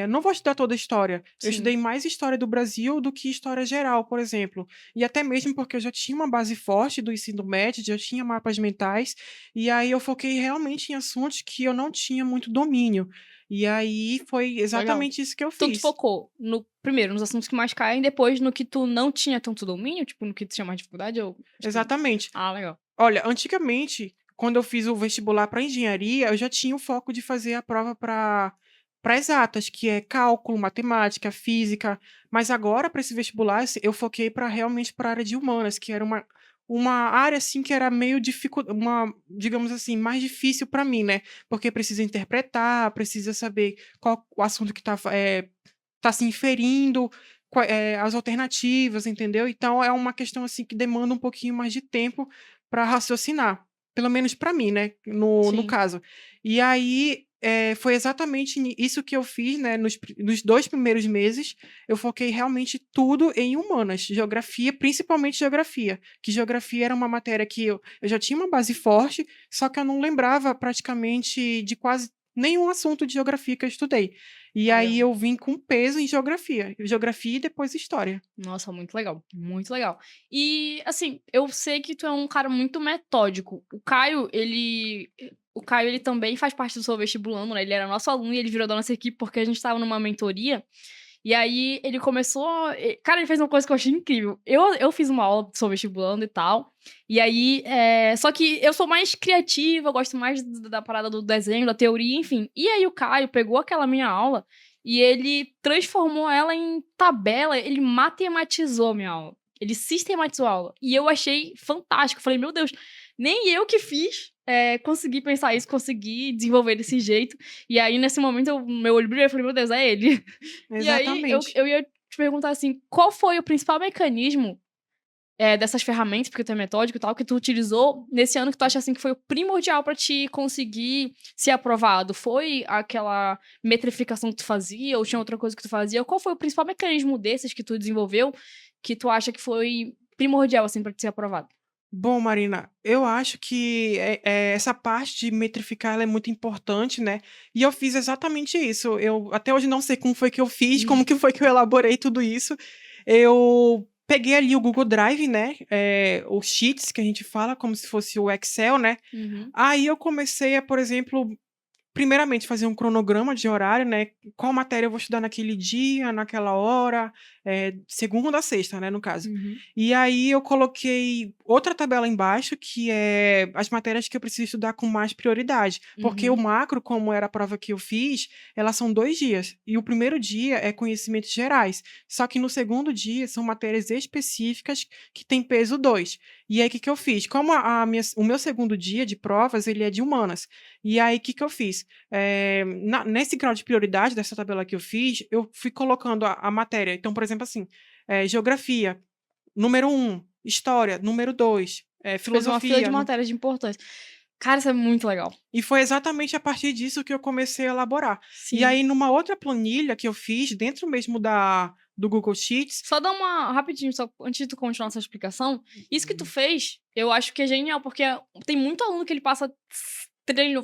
não vou estudar toda a história, eu Sim. estudei mais história do Brasil do que história geral, por exemplo. E até mesmo porque eu já tinha uma base forte do ensino médio, já tinha mapas mentais, e aí eu foquei realmente em assuntos que eu não tinha muito domínio. E aí foi Legal. exatamente isso que eu Então tu fiz. focou primeiro nos assuntos que mais caem, depois no que tu não tinha tanto domínio, tipo, no que tu tinha mais dificuldade ou acho que Exatamente. legal. Olha, antigamente, quando eu fiz o vestibular para engenharia, eu já tinha o foco de fazer a prova para exatas, que é cálculo, matemática, física, mas agora para esse vestibular, eu foquei para realmente para a área de humanas, que era uma área assim que era meio uma, digamos assim, mais difícil para mim, né? Porque precisa interpretar, precisa saber qual o assunto que tá se inferindo, as alternativas, entendeu? Então é uma questão, assim, que demanda um pouquinho mais de tempo para raciocinar, pelo menos para mim, né, no Sim. caso. E aí, foi exatamente isso que eu fiz, né, nos 2 primeiros meses, eu foquei realmente tudo em humanas, geografia, principalmente geografia, que geografia era uma matéria que eu já tinha uma base forte, só que eu não lembrava praticamente de quase nenhum assunto de geografia que eu estudei. E aí Legal. eu vim com peso em geografia e depois história. Nossa, muito legal, muito legal. E, assim, eu sei que tu é um cara muito metódico. O Caio, ele também faz parte do Sou Vestibulando, né? Ele era nosso aluno e ele virou da nossa equipe porque a gente estava numa mentoria. E aí ele começou. Cara, ele fez uma coisa que eu achei incrível. Eu fiz uma aula sobre vestibulando e tal. E aí. Só que eu sou mais criativa, eu gosto mais da parada do desenho, da teoria, enfim. E aí o Caio pegou aquela minha aula e ele transformou ela em tabela, ele matematizou a minha aula. Ele sistematizou a aula. E eu achei fantástico. Eu falei, meu Deus, nem eu que fiz. Consegui pensar isso, consegui desenvolver desse jeito. E aí, nesse momento, meu olho brilhou e falei, meu Deus, é ele. E aí, eu, Exatamente. eu ia te perguntar assim, qual foi o principal mecanismo dessas ferramentas, porque tu é metódico e tal, que tu utilizou nesse ano que tu acha assim que foi o primordial pra te conseguir ser aprovado? Foi aquela metrificação que tu fazia, ou tinha outra coisa que tu fazia? Qual foi o principal mecanismo desses que tu desenvolveu que tu acha que foi primordial, assim, pra te ser aprovado? Bom, Marina, eu acho que essa parte de metrificar ela é muito importante, né? E eu fiz exatamente isso. Eu até hoje não sei como foi que eu fiz, como que foi que eu elaborei tudo isso. Eu peguei ali o Google Drive, né? O Sheets, que a gente fala, como se fosse o Excel, né? Uhum, Aí eu comecei a, por exemplo, primeiramente, fazer um cronograma de horário, né? Qual matéria eu vou estudar naquele dia, naquela hora, segunda a sexta, né, no caso. uhum, E aí eu coloquei outra tabela embaixo, que é as matérias que eu preciso estudar com mais prioridade. Porque o uhum. macro, como era a prova que eu fiz, elas são 2 dias. E o primeiro dia é conhecimentos gerais. Só que no segundo dia são matérias específicas que têm peso 2. E aí, o que que eu fiz? Como o meu segundo dia de provas, ele é de humanas. E aí, o que que eu fiz? Nesse grau de prioridade dessa tabela que eu fiz, eu fui colocando a matéria. Então, por exemplo, assim, geografia, número 1, história, número 2, Fez uma fila de filosofia. matérias de importância. Cara, isso é muito legal. E foi exatamente a partir disso que eu comecei a elaborar. E Sim. aí, numa outra planilha que eu fiz, dentro mesmo do Google Sheets. Só dá uma rapidinho, só antes de tu continuar essa explicação. Isso que tu fez, eu acho que é genial, porque tem muito aluno que ele passa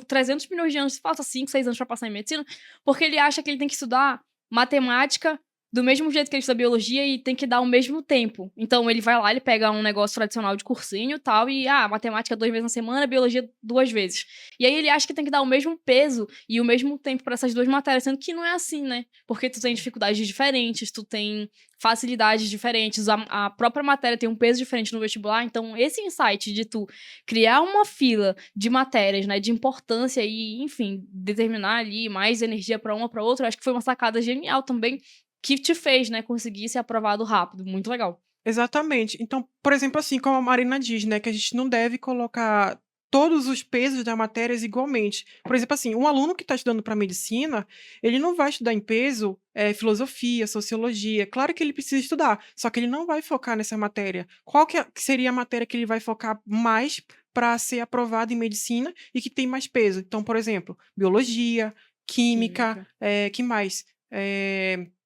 300 milhões de anos, falta 5, 6 anos pra passar em medicina, porque ele acha que ele tem que estudar matemática do mesmo jeito que ele estuda biologia e tem que dar o mesmo tempo. Então ele vai lá, ele pega um negócio tradicional de cursinho e tal, e matemática 2 vezes na semana, biologia 2 vezes. E aí ele acha que tem que dar o mesmo peso e o mesmo tempo pra essas duas matérias, sendo que não é assim, né? Porque tu tem dificuldades diferentes, tu tem facilidades diferentes, a própria matéria tem um peso diferente no vestibular, então esse insight de tu criar uma fila de matérias, né, de importância e, enfim, determinar ali mais energia para uma para outra, eu acho que foi uma sacada genial também que te fez, né, conseguir ser aprovado rápido, muito legal. Exatamente. Então, por exemplo, assim, como a Marina diz, né, que a gente não deve colocar todos os pesos das matérias igualmente. Por exemplo, assim, um aluno que está estudando para medicina, ele não vai estudar em peso filosofia, sociologia. Claro que ele precisa estudar, só que ele não vai focar nessa matéria. Qual que seria a matéria que ele vai focar mais para ser aprovado em medicina e que tem mais peso? Então, por exemplo, biologia, química, Química. que mais?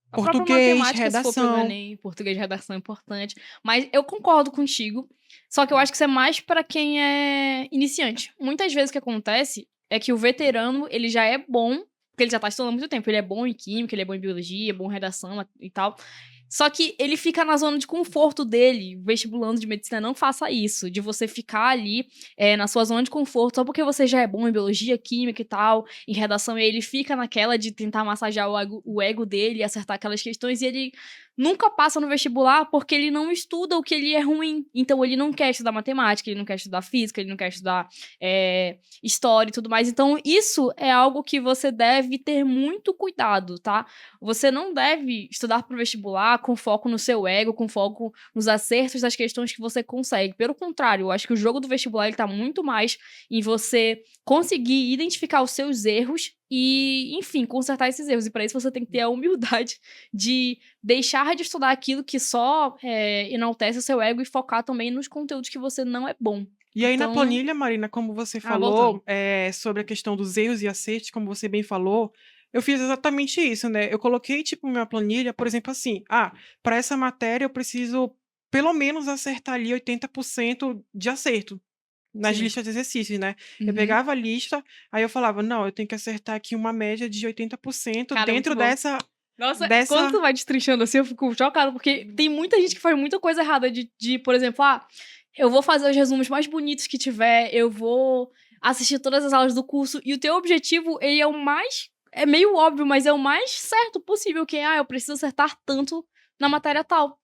A própria Português, matemática, se for pro redação. Enem, português de redação é importante. Mas eu concordo contigo. Só que eu acho que isso é mais pra quem é iniciante. Muitas vezes o que acontece é que o veterano, ele já é bom, porque ele já tá estudando há muito tempo. Ele é bom em química, ele é bom em biologia, é bom em redação e tal. Só que ele fica na zona de conforto dele. O vestibulando de medicina não faça isso, de você ficar ali na sua zona de conforto só porque você já é bom em biologia, química e tal, em redação, e aí ele fica naquela de tentar massagear o ego dele e acertar aquelas questões, e ele nunca passa no vestibular porque ele não estuda o que ele é ruim. Então ele não quer estudar matemática, ele não quer estudar física, ele não quer estudar história e tudo mais. Então isso é algo que você deve ter muito cuidado, tá? Você não deve estudar para o vestibular com foco no seu ego, com foco nos acertos das questões que você consegue. Pelo contrário, eu acho que o jogo do vestibular ele tá muito mais em você conseguir identificar os seus erros e, enfim, consertar esses erros. E para isso você tem que ter a humildade de deixar de estudar aquilo que só enaltece o seu ego e focar também nos conteúdos que você não é bom. E aí, na Então, planilha, Marina, como você voltando. falou, sobre a questão dos erros e acertos, como você bem falou, eu fiz exatamente isso, né? Eu coloquei, tipo, minha planilha, por exemplo, assim, para essa matéria eu preciso pelo menos acertar ali 80% de acerto nas Sim. listas de exercícios, né? Eu Uhum. pegava a lista, aí eu falava, não, eu tenho que acertar aqui uma média de 80% Cara, muito dentro bom. dessa, Nossa, quando dessa... tu vai destrinchando assim, eu fico chocada, porque tem muita gente que faz muita coisa errada de por exemplo, eu vou fazer os resumos mais bonitos que tiver, eu vou assistir todas as aulas do curso, e o teu objetivo, ele é o mais, é meio óbvio, mas é o mais certo possível, que é, eu preciso acertar tanto na matéria tal.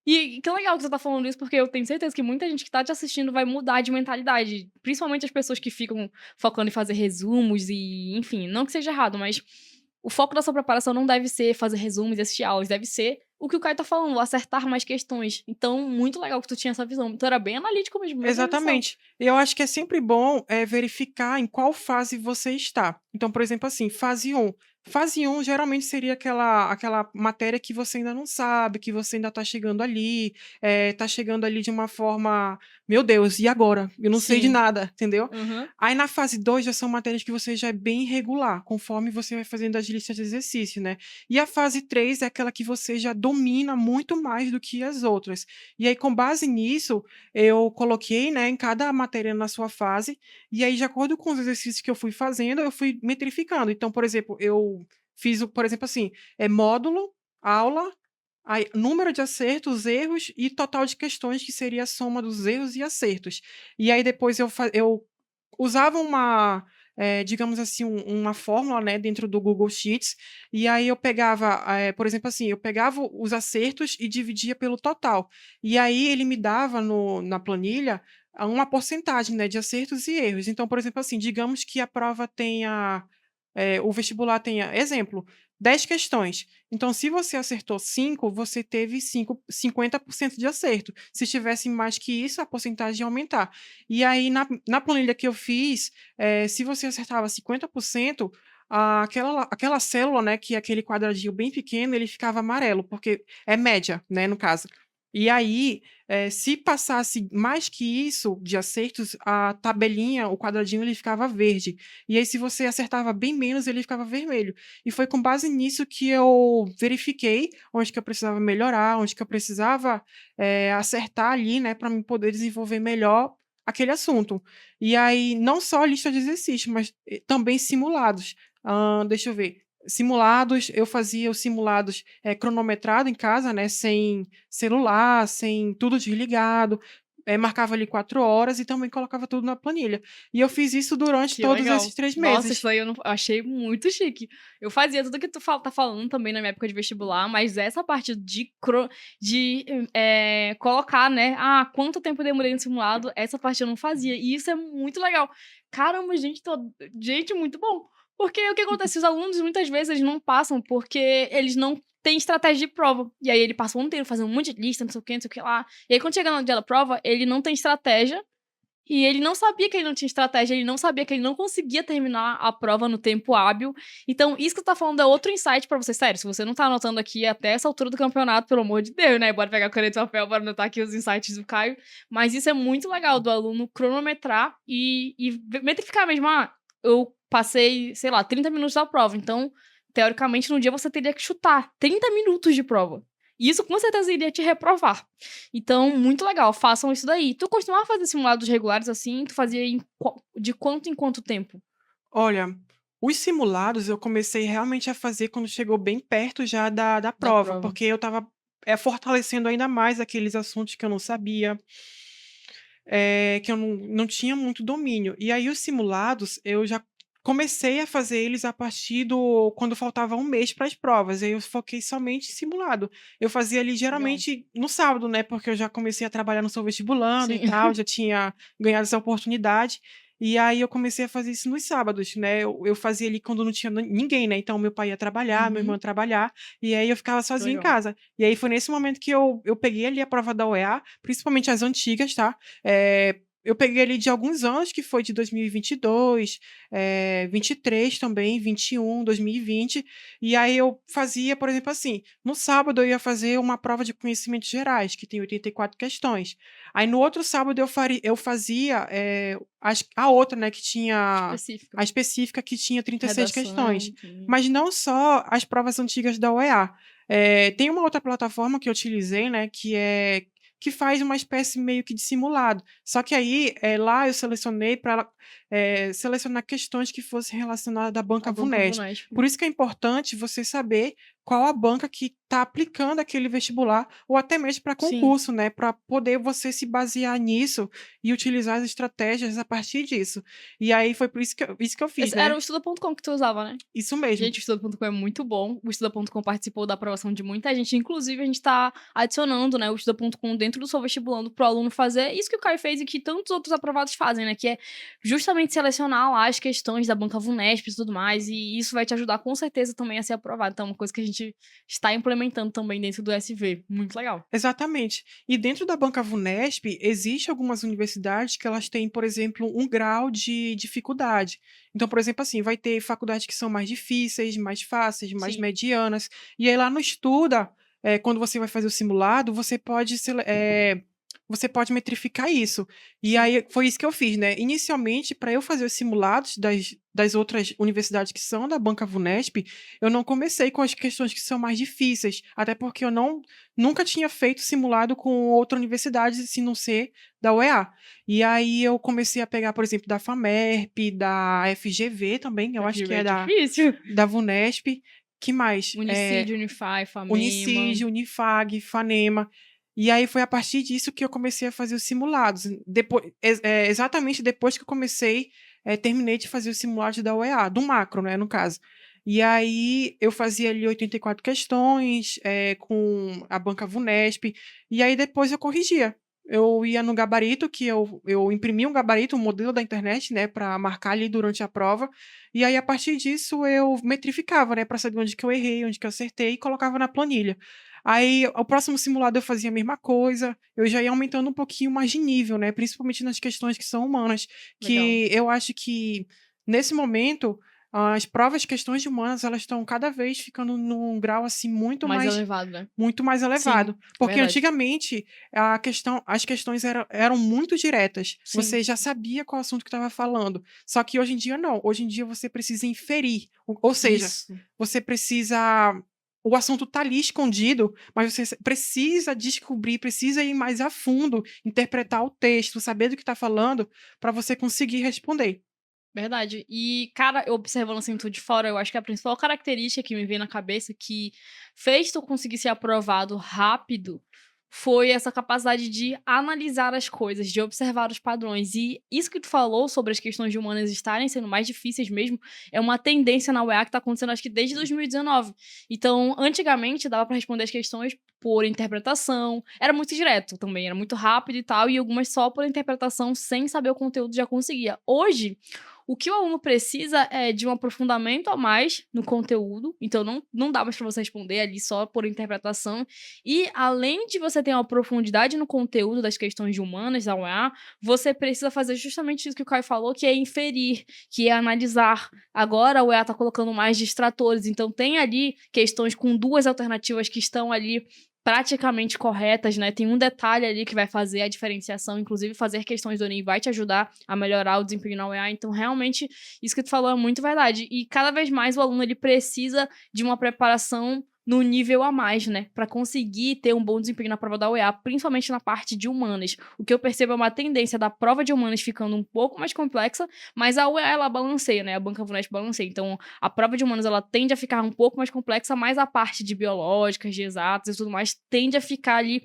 E que legal que você tá falando isso, porque eu tenho certeza que muita gente que tá te assistindo vai mudar de mentalidade. Principalmente as pessoas que ficam focando em fazer resumos e, enfim, não que seja errado, mas o foco da sua preparação não deve ser fazer resumos e assistir aulas, deve ser o que o Caio tá falando, acertar mais questões. Então, muito legal que tu tinha essa visão. Tu era bem analítico mesmo, meu Deus do céu. Exatamente. Eu acho que é sempre bom verificar em qual fase você está. Então, por exemplo, assim, fase 1. Fase 1 geralmente seria aquela matéria que você ainda não sabe, que você ainda está chegando ali de uma forma: "Meu Deus, e agora? Eu não sei de Sim. nada", entendeu? Aham. Aí na fase 2 já são matérias que você já é bem regular, conforme você vai fazendo as listas de exercício, né. E a fase 3 é aquela que você já domina muito mais do que as outras. E aí com base nisso, eu coloquei, né, em cada matéria na sua fase, e aí de acordo com os exercícios que eu fui fazendo, eu fui metrificando. Então, por exemplo, eu fiz por exemplo, assim, módulo, aula, aí número de acertos, erros e total de questões, que seria a soma dos erros e acertos. E aí depois eu usava digamos assim, uma fórmula, né, dentro do Google Sheets, e aí eu pegava, por exemplo assim, eu pegava os acertos e dividia pelo total. E aí ele me dava na planilha uma porcentagem, né, de acertos e erros. Então, por exemplo assim, digamos que a prova tenha o vestibular tenha, exemplo, 10 questões. Então, se você acertou 5, você teve 50% de acerto. Se tivesse mais que isso, a porcentagem ia aumentar. E aí, na planilha que eu fiz, se você acertava 50%, aquela célula, né, que é aquele quadradinho bem pequeno, ele ficava amarelo, porque é média, né, no caso. E aí, se passasse mais que isso de acertos, a tabelinha, o quadradinho, ele ficava verde. E aí, se você acertava bem menos, ele ficava vermelho. E foi com base nisso que eu verifiquei onde que eu precisava melhorar, onde que eu precisava, acertar ali, né, para mim poder desenvolver melhor aquele assunto. E aí, não só a lista de exercícios, mas também simulados. Deixa eu ver. Simulados, eu fazia os simulados cronometrado em casa, né, sem celular, sem tudo desligado, marcava ali 4 horas e também colocava tudo na planilha. E eu fiz isso durante Que todos esses legal. 3 Nossa, isso meses. aí eu não achei muito chique. Eu fazia tudo que tu tá falando também na minha época de vestibular, mas essa parte de colocar, né, quanto tempo eu demorei no simulado, essa parte eu não fazia, e isso é muito legal. Caramba, gente, muito bom. Porque o que acontece, os alunos muitas vezes eles não passam porque eles não têm estratégia de prova. E aí ele passa o ano inteiro fazendo um monte de lista, não sei o que, não sei o que lá. E aí quando chega no dia da prova, ele não tem estratégia e ele não sabia que ele não tinha estratégia, ele não sabia que ele não conseguia terminar a prova no tempo hábil. Então, isso que tu tá falando é outro insight pra você. Sério, se você não tá anotando aqui até essa altura do campeonato, pelo amor de Deus, né? Bora pegar caneta e papel, bora anotar aqui os insights do Caio. Mas isso é muito legal, do aluno cronometrar e metrificar mesmo. Eu passei, sei lá, 30 minutos da prova. Então, teoricamente, no dia você teria que chutar 30 minutos de prova. E isso com certeza iria te reprovar. Então, muito legal, façam isso daí. Tu costumava fazer simulados regulares assim? Tu fazia de quanto em quanto tempo? Olha, os simulados eu comecei realmente a fazer quando chegou bem perto já da Da prova, prova. porque eu estava, fortalecendo ainda mais aqueles assuntos que eu não sabia, que eu não tinha muito domínio. E aí os simulados, eu já comecei a fazer eles a partir do quando faltava um mês para as provas, aí eu foquei somente em simulado. Eu fazia ali Legal. geralmente no sábado, né, porque eu já comecei a trabalhar no Sou Vestibulando e Sim. tal, já tinha ganhado essa oportunidade, e aí eu comecei a fazer isso nos sábados, né, eu fazia ali quando não tinha ninguém, né, então meu pai ia trabalhar, minha irmã Uhum. ia trabalhar, e aí eu ficava Que sozinha em legal. casa. E aí foi nesse momento que eu peguei ali a prova da OEA, principalmente as antigas, tá, eu peguei ali de alguns anos, que foi de 2022, 23 também, 21, 2020, e aí eu fazia, por exemplo, assim, no sábado eu ia fazer uma prova de conhecimentos gerais, que tem 84 questões. Aí no outro sábado eu fazia, a outra, né, que tinha Específica. a específica, que tinha 36 questões. Redação. Mas não só as provas antigas da OEA. Tem uma outra plataforma que eu utilizei, né, que faz uma espécie meio que de simulado. Só que aí, lá eu selecionei para selecionar questões que fossem relacionadas à banca A banca VUNESP. Vunesp. Por isso que é importante você saber qual a banca que está aplicando aquele vestibular, ou até mesmo para Sim. concurso, né, para poder você se basear nisso e utilizar as estratégias a partir disso. E aí foi por isso que eu fiz, Era né. o estuda.com que tu usava, né? Isso mesmo. Gente, o estuda.com é muito bom. O estuda.com participou da aprovação de muita gente. Inclusive, a gente tá adicionando, né, o estuda.com dentro do seu vestibulando pro aluno fazer isso que o Caio fez e que tantos outros aprovados fazem, né? Que é justamente basicamente selecionar lá as questões da banca VUNESP e tudo mais, e isso vai te ajudar com certeza também a ser aprovado. Então, é uma coisa que a gente está implementando também dentro do SV. Muito legal. Exatamente. E dentro da banca VUNESP, existe algumas universidades que elas têm, por exemplo, um grau de dificuldade. Então, por exemplo, assim, vai ter faculdades que são mais difíceis, mais fáceis, mais Sim. medianas. E aí lá no Estuda, quando você vai fazer o simulado, você pode metrificar isso. E Sim. aí foi isso que eu fiz, né? Inicialmente, para eu fazer os simulados das outras universidades que são da banca VUNESP, eu não comecei com as questões que são mais difíceis, até porque eu nunca tinha feito simulado com outra universidade, se não ser da UEA. E aí eu comecei a pegar, por exemplo, da FAMERP, da FGV também, eu acho que FGV é é difícil. da VUNESP. Que mais? Unicid, Unify, Famema. Unicid, Unifag, Fanema. E aí foi a partir disso que eu comecei a fazer os simulados. Exatamente depois que eu comecei, terminei de fazer os simulados da UEA, do macro, né, no caso. E aí eu fazia ali 84 questões, com a banca VUNESP, e aí depois eu corrigia. Eu ia no gabarito, que eu imprimia um gabarito, um modelo da internet, né, para marcar ali durante a prova, e aí a partir disso eu metrificava, né, para saber onde que eu errei, onde que eu acertei, e colocava na planilha. Aí, o próximo simulado eu fazia a mesma coisa, eu já ia aumentando um pouquinho mais de nível, né? Principalmente nas questões que são humanas, Legal. que eu acho que, nesse momento, as provas, questões de humanas, elas estão cada vez ficando num grau, assim, Mais elevado, né? muito mais Sim, elevado. Porque verdade. antigamente, as questões eram muito diretas. Sim. Você já sabia qual assunto que estava falando. Só que hoje em dia, não. Hoje em dia, você precisa inferir. Ou seja, Isso. você precisa. O assunto está ali escondido, mas você precisa descobrir, precisa ir mais a fundo, interpretar o texto, saber do que está falando, para você conseguir responder. Verdade. E, cara, eu observando assim tudo de fora, eu acho que a principal característica que me veio na cabeça que fez tu conseguir ser aprovado rápido foi essa capacidade de analisar as coisas, de observar os padrões. E isso que tu falou sobre as questões de humanas estarem sendo mais difíceis mesmo, é uma tendência na UEA que tá acontecendo acho que desde 2019. Então, antigamente dava pra responder as questões por interpretação, era muito direto também, era muito rápido e tal, e algumas só por interpretação sem saber o conteúdo já conseguia. Hoje, o que o aluno precisa é de um aprofundamento a mais no conteúdo, então não dá mais para você responder ali só por interpretação. E além de você ter uma profundidade no conteúdo das questões de humanas da UEA, você precisa fazer justamente isso que o Caio falou, que é inferir, que é analisar. Agora a UEA está colocando mais distratores, então tem ali questões com duas alternativas que estão ali praticamente corretas, né? Tem um detalhe ali que vai fazer a diferenciação, inclusive fazer questões do Enem vai te ajudar a melhorar o desempenho na UEA, então realmente isso que tu falou é muito verdade. E cada vez mais o aluno ele precisa de uma preparação no nível a mais, né? Para conseguir ter um bom desempenho na prova da UEA, principalmente na parte de humanas. O que eu percebo é uma tendência da prova de humanas ficando um pouco mais complexa, mas a UEA ela balanceia, né? A banca VUNESP balanceia. Então, a prova de humanas ela tende a ficar um pouco mais complexa, mas a parte de biológicas, de exatas e tudo mais tende a ficar ali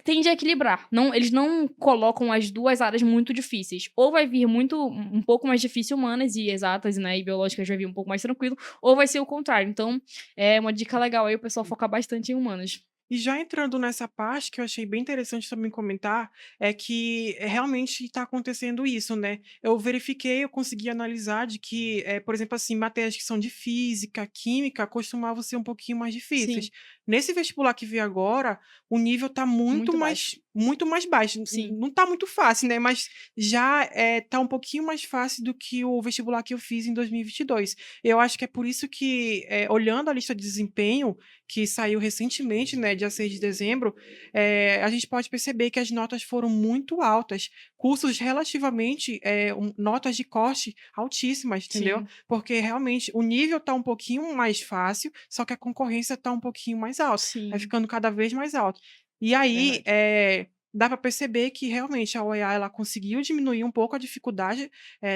tende a equilibrar. Não, eles não colocam as duas áreas muito difíceis. Ou vai vir um pouco mais difícil humanas e exatas, né, e biológicas vai vir um pouco mais tranquilo, ou vai ser o contrário. Então, é uma dica legal aí o pessoal focar bastante em humanas. E já entrando nessa parte, que eu achei bem interessante também comentar, é que realmente está acontecendo isso, né? Eu verifiquei, eu consegui analisar de que, por exemplo, assim, matérias que são de física, química, costumavam ser um pouquinho mais difíceis. Sim, Nesse vestibular que veio agora, o nível está muito baixo. muito mais baixo. Sim, Não está muito fácil, né? Mas já está um pouquinho mais fácil do que o vestibular que eu fiz em 2022. Eu acho que é por isso que, olhando a lista de desempenho, que saiu recentemente, né, dia 6 de dezembro, a gente pode perceber que as notas foram muito altas. Cursos relativamente, notas de corte altíssimas, entendeu? sim, Porque realmente o nível está um pouquinho mais fácil, só que a concorrência está um pouquinho mais alta, vai sim, ficando cada vez mais alta. E aí, verdade. dá para perceber que realmente a OEA ela conseguiu diminuir um pouco a dificuldade,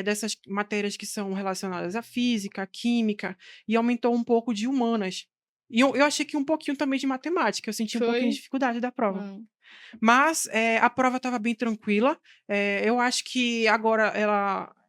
dessas matérias que são relacionadas à física, à química, e aumentou um pouco de humanas. E eu achei que um pouquinho também de matemática, eu senti um pouquinho de Foi. dificuldade da prova. Hã. Mas, a prova estava bem tranquila, eu acho que agora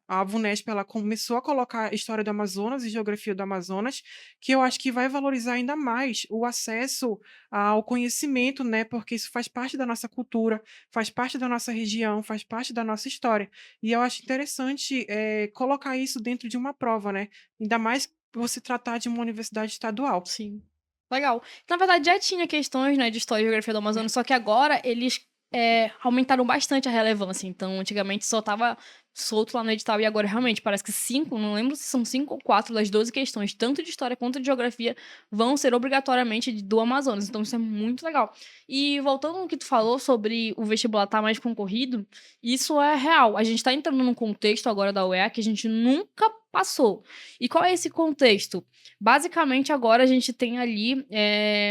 a VUNESP ela começou a colocar história do Amazonas e geografia do Amazonas, que eu acho que vai valorizar ainda mais o acesso ao conhecimento, né? Porque isso faz parte da nossa cultura, faz parte da nossa região, faz parte da nossa história. E eu acho interessante colocar isso dentro de uma prova, né? Ainda mais você tratar de uma universidade estadual. Sim. Legal. Na verdade, já tinha questões, né, de história e geografia do Amazonas, só que agora eles aumentaram bastante a relevância. Então, antigamente só tava solto lá no edital, e agora realmente parece que 5, não lembro se são 5 ou 4 das 12 questões, tanto de história quanto de geografia, vão ser obrigatoriamente do Amazonas. Então, isso é muito legal. E voltando ao que tu falou sobre o vestibular estar mais concorrido, isso é real. A gente tá entrando num contexto agora da UEA que a gente nunca passou. E qual é esse contexto? Basicamente, agora a gente tem ali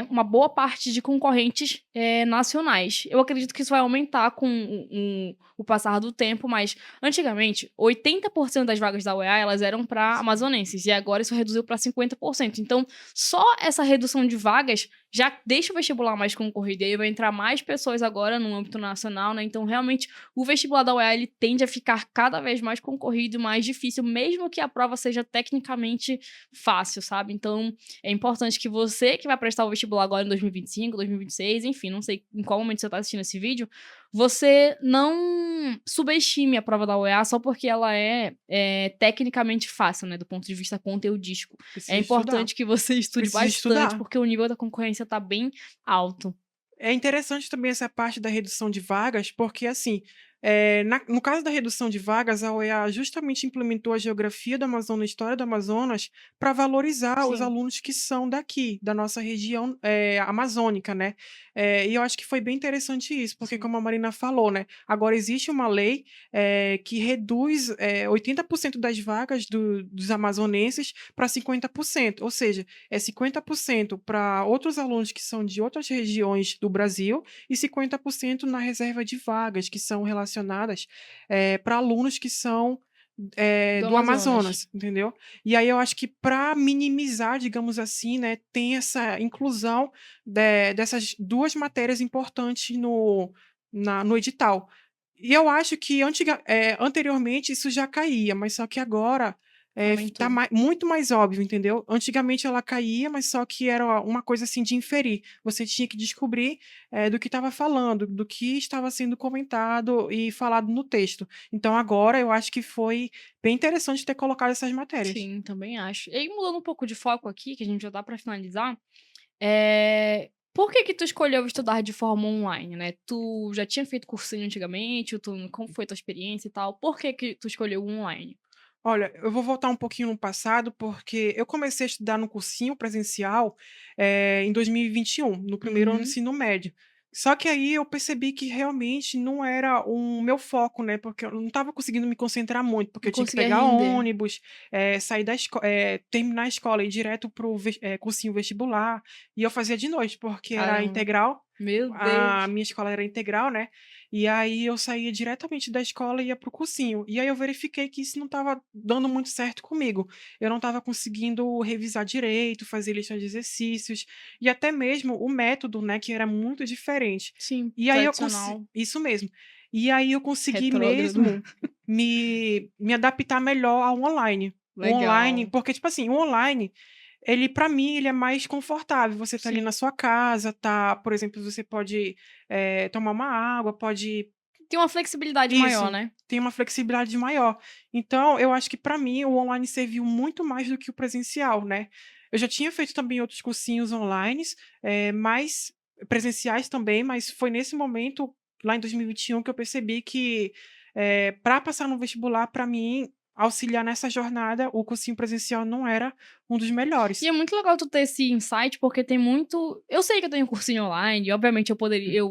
uma boa parte de concorrentes nacionais. Eu acredito que isso vai aumentar com o passar do tempo, mas antigamente, 80% das vagas da UEA elas eram para amazonenses, e agora isso reduziu para 50%. Então, só essa redução de vagas já deixa o vestibular mais concorrido, e aí vai entrar mais pessoas agora no âmbito nacional, né? Então, realmente, o vestibular da UEA ele tende a ficar cada vez mais concorrido e mais difícil, mesmo que a prova seja tecnicamente fácil, sabe? Então, é importante que você que vai prestar o vestibular agora em 2025, 2026, enfim, não sei em qual momento você está assistindo esse vídeo, você não subestime a prova da UEA só porque ela é tecnicamente fácil, né? Do ponto de vista conteudístico. É Precisa estudar. importante que você estude Precisa bastante, estudar. porque o nível da concorrência tá bem alto. É interessante também essa parte da redução de vagas, porque, assim, no caso da redução de vagas, a UEA justamente implementou a geografia do Amazonas, a história do Amazonas, para valorizar os Sim. alunos que são daqui, da nossa região amazônica, né? E eu acho que foi bem interessante isso, porque, Sim. como a Marina falou, né? Agora existe uma lei que reduz 80% das vagas dos amazonenses para 50%, ou seja, é 50% para outros alunos que são de outras regiões do Brasil e 50% na reserva de vagas, que são relacionadas para alunos que são Do do Amazonas. Amazonas, entendeu? E aí eu acho que para minimizar, digamos assim, né, tem essa inclusão dessas duas matérias importantes no edital. E eu acho que anteriormente isso já caía, mas só que agora tá Aumentou. muito mais óbvio, entendeu? Antigamente ela caía, mas só que era uma coisa assim de inferir. Você tinha que descobrir do que estava falando, do que estava sendo comentado e falado no texto. Então agora eu acho que foi bem interessante ter colocado essas matérias. Sim, também acho. E aí, mudando um pouco de foco aqui, que a gente já dá pra finalizar, por que que tu escolheu estudar de forma online, né? Tu já tinha feito cursinho antigamente? Como foi a tua experiência e tal? Por que que tu escolheu o online? Olha, eu vou voltar um pouquinho no passado, porque eu comecei a estudar no cursinho presencial, em 2021, no primeiro ano do Uhum. ensino médio. Só que aí eu percebi que realmente não era o meu foco, né? Porque eu não estava conseguindo me concentrar muito, porque Não eu tinha que conseguia pegar render. ônibus, terminar a escola e ir direto para o cursinho vestibular. E eu fazia de noite, porque era Caramba. integral, Meu a Deus. minha escola era integral, né? E aí eu saía diretamente da escola e ia para o cursinho. E aí eu verifiquei que isso não estava dando muito certo comigo. Eu não estava conseguindo revisar direito, fazer lista de exercícios e até mesmo o método, né, que era muito diferente. Sim, E aí eu consegui, tradicional, isso mesmo. E aí eu consegui retrógrado. mesmo me adaptar melhor ao online. O online, Legal. porque tipo assim, o online ele, para mim, ele é mais confortável. Você tá ali na Sim. sua casa, tá, por exemplo, você pode tomar uma água, pode. Tem uma flexibilidade maior, Isso, né? tem uma flexibilidade maior. Então, eu acho que para mim o online serviu muito mais do que o presencial, né? Eu já tinha feito também outros cursinhos online, mais presenciais também, mas foi nesse momento, lá em 2021, que eu percebi que para passar no vestibular, para mim, auxiliar nessa jornada, o cursinho presencial não era um dos E melhores. é muito legal tu ter esse insight, porque tem muito. Eu sei que eu tenho cursinho online, e obviamente eu poderia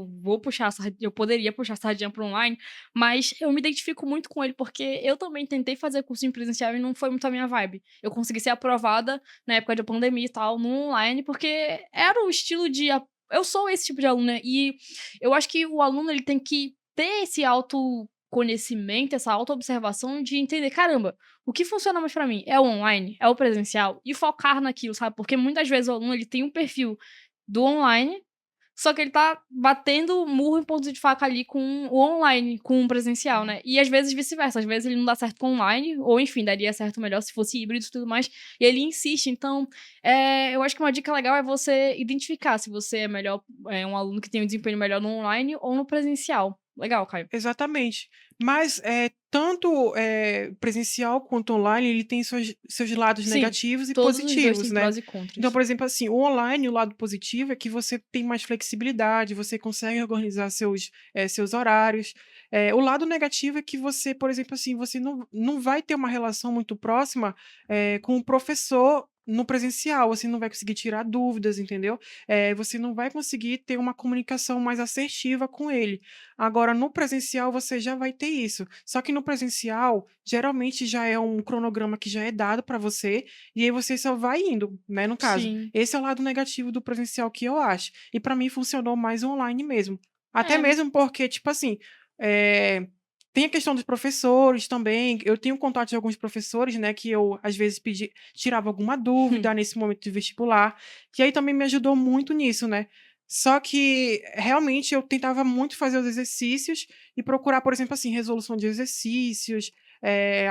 puxar a sardinha pro online, mas eu me identifico muito com ele, porque eu também tentei fazer cursinho presencial e não foi muito a minha vibe. Eu consegui ser aprovada na época da pandemia e tal, no online, porque era o estilo de. Eu sou esse tipo de aluna, e eu acho que o aluno ele tem que ter esse autoconhecimento, essa autoobservação de entender, caramba, o que funciona mais pra mim é o online, é o presencial, e focar naquilo, sabe? Porque muitas vezes o aluno ele tem um perfil do online, Só que ele tá batendo murro em ponto de faca ali com o online, com o presencial, né? E às vezes vice-versa. Às vezes ele não dá certo com o online, ou enfim, daria certo melhor se fosse híbrido e tudo mais. E ele insiste. Então, eu acho que uma dica legal é você identificar se você é melhor, um aluno que tem um desempenho melhor no online ou no presencial. Legal, Caio. Exatamente. Mas, tanto, presencial quanto online, ele tem seus lados Sim, negativos e todos os dois positivos, têm né. prós e Então, contras. por exemplo, assim, o online, o lado positivo é que você tem mais flexibilidade, você consegue organizar seus horários. O lado negativo é que você, por exemplo, assim, você não vai ter uma relação muito próxima, com o professor no presencial, você não vai conseguir tirar dúvidas, entendeu. Você não vai conseguir ter uma comunicação mais assertiva com ele. Agora, no presencial, você já vai ter isso. Só que no presencial, geralmente já é um cronograma que já é dado para você, e aí você só vai indo, né, no caso. Sim. Esse é o lado negativo do presencial que eu acho. E para mim funcionou mais online mesmo. Até É. mesmo porque, tipo assim, eh, tem a questão dos professores também. Eu tenho contato de alguns professores, né, que eu às vezes tirava alguma dúvida nesse momento de vestibular, que aí também me ajudou muito nisso, né. Só que, realmente, eu tentava muito fazer os exercícios e procurar, por exemplo, assim, resolução de exercícios,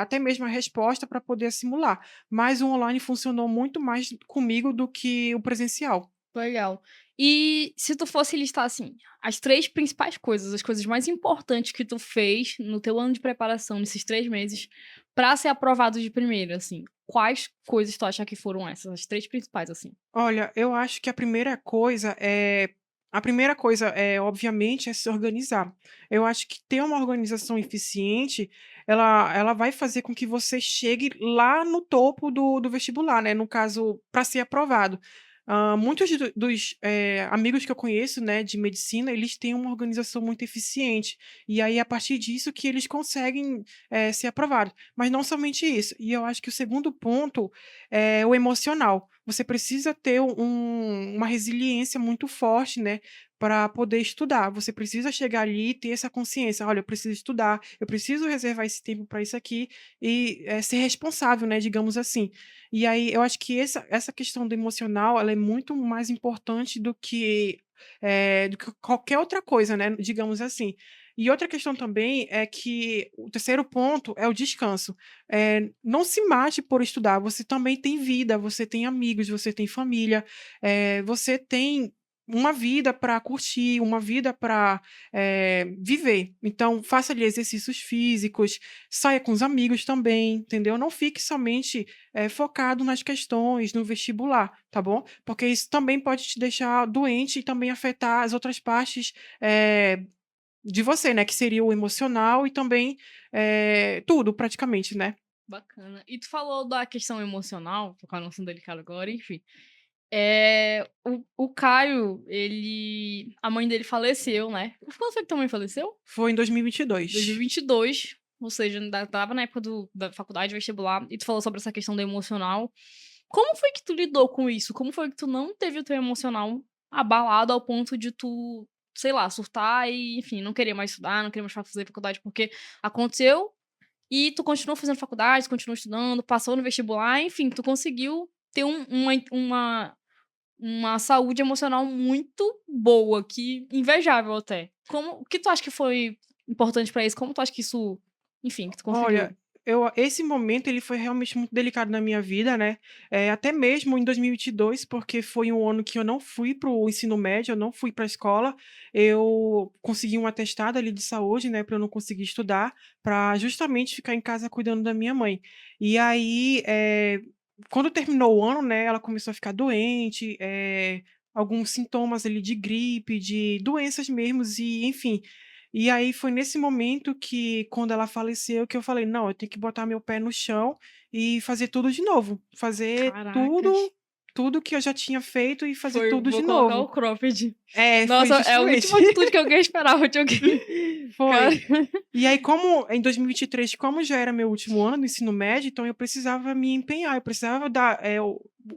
até mesmo a resposta para poder simular. Mas o online funcionou muito mais comigo do que o presencial. Legal. E se tu fosse listar, assim, as 3 principais coisas, as coisas mais importantes que tu fez no teu ano de preparação, nesses 3 meses, pra ser aprovado de primeira, assim, quais coisas tu acha que foram essas? As 3 principais, assim. Olha, eu acho que a primeira coisa, obviamente, é se organizar. Eu acho que ter uma organização eficiente, ela vai fazer com que você chegue lá no topo do vestibular, né, no caso, para ser aprovado. Muitos dos, amigos que eu conheço, né, de medicina, eles têm uma organização muito eficiente, e aí, a partir disso, que eles conseguem, ser aprovados. Mas não somente isso, e eu acho que o segundo ponto é o emocional. Você precisa ter uma resiliência muito forte, né, para poder estudar. Você precisa chegar ali e ter essa consciência: "Olha, eu preciso estudar, eu preciso reservar esse tempo para isso aqui", e, ser responsável, né, digamos assim. E aí eu acho que essa questão do emocional, ela é muito mais importante do que qualquer outra coisa, né, digamos assim. E outra questão também é que o terceiro ponto é o descanso. Não se mate por estudar, você também tem vida, você tem amigos, você tem família, você tem uma vida para curtir, uma vida para viver. Então, faça ali exercícios físicos, saia com os amigos também, entendeu? Não fique somente focado nas questões, no vestibular, tá bom? Porque isso também pode te deixar doente e também afetar as outras partes de você, né? Que seria o emocional e também tudo, praticamente, né? Bacana. E tu falou da questão emocional, tô com a noção delicada agora, enfim. O Caio, a mãe dele faleceu, né. Quando foi que tua mãe faleceu? Foi em 2022. 2022, ou seja, ainda estava na época da faculdade, vestibular, e tu falou sobre essa questão do emocional. Como foi que tu lidou com isso? Como foi que tu não teve o teu emocional abalado ao ponto de tu, sei lá, surtar e, enfim, não querer mais estudar, não querer mais fazer faculdade porque aconteceu, e tu continuou fazendo faculdade, continuou estudando, passou no vestibular, enfim, tu conseguiu ter uma saúde emocional muito boa, que invejável até. O que tu acha que foi importante pra isso? Como tu acha que isso, enfim, que tu Olha, conseguiu? esse momento ele foi realmente muito delicado na minha vida, né, até mesmo em 2022, porque foi um ano que eu não fui para o ensino médio, eu não fui para a escola, eu consegui um atestado ali de saúde, né, para eu não conseguir estudar, para justamente ficar em casa cuidando da minha mãe. E aí, quando terminou o ano, né, ela começou a ficar doente, alguns sintomas ali de gripe, de doenças mesmos e enfim. E aí foi nesse momento que, quando ela faleceu, que eu falei: "Não, eu tenho que botar meu pé no chão e fazer tudo de novo, fazer Caracas. tudo que eu já tinha feito e fazer Foi, tudo de vou colocar o novo". cropped. Foi Nossa, é a justamente. última atitude que alguém esperava de alguém. Cara, Foi. E aí, como em 2023, como já era meu último ano do ensino médio, então eu precisava me empenhar, eu precisava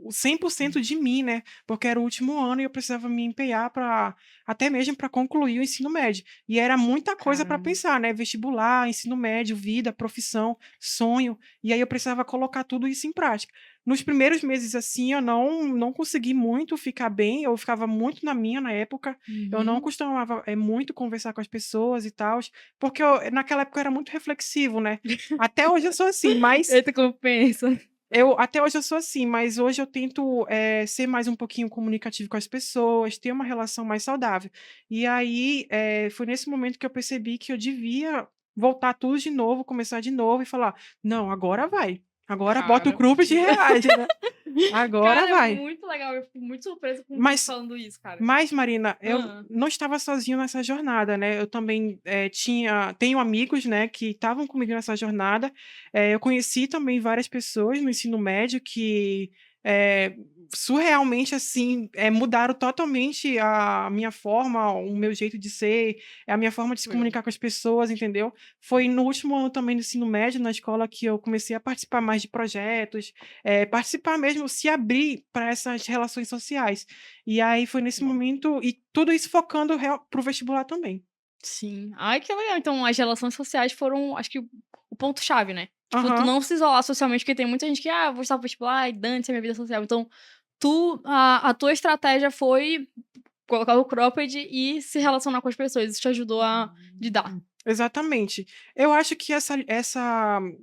o 100% de mim, né? Porque era o último ano e eu precisava me empenhar para até mesmo para concluir o ensino médio. E era muita coisa para Caramba. pensar, né? Vestibular, ensino médio, vida, profissão, sonho. E aí eu precisava colocar tudo isso em prática. Nos primeiros meses, assim, eu não consegui muito ficar bem, eu ficava muito na minha na época, eu não Uhum. costumava muito conversar com as pessoas e tal, porque naquela época eu era muito reflexivo, né? Até hoje eu sou assim, mas Eita, como pensa. até hoje eu sou assim, mas hoje eu tento, ser mais um pouquinho comunicativo com as pessoas, ter uma relação mais saudável. E aí, foi nesse momento que eu percebi que eu devia voltar tudo de novo, começar de novo e falar: "Não, agora vai. Agora bota o Cara, grupo de reais, né. Agora cara, é vai". muito legal. Eu fico muito surpresa com tu Mas falando isso, cara. mas, Marina, eu Hã. não estava sozinho nessa jornada, né, eu também, tenho amigos, né, que estavam comigo nessa jornada, eu conheci também várias pessoas no ensino médio que, eh, surrealmente, assim, mudaram totalmente a minha forma, o meu jeito de ser, a minha forma de se Legal. comunicar com as pessoas, entendeu. Foi no último ano também do ensino médio, na escola, que eu comecei a participar mais de projetos, participar mesmo, se abrir para essas relações sociais. E aí foi nesse Legal. momento e tudo isso focando para o vestibular também. Sim. Ai, que legal. Então as relações sociais foram, acho que, o ponto-chave, né. Tipo, tu Aham, não se isolar socialmente, porque tem muita gente que: "Ah, vou estudar para vestibular e dane-se a minha vida social". Então, a tua estratégia foi colocar o cropped e se relacionar com as pessoas. Isso te ajudou a lidar. exatamente. Eu acho que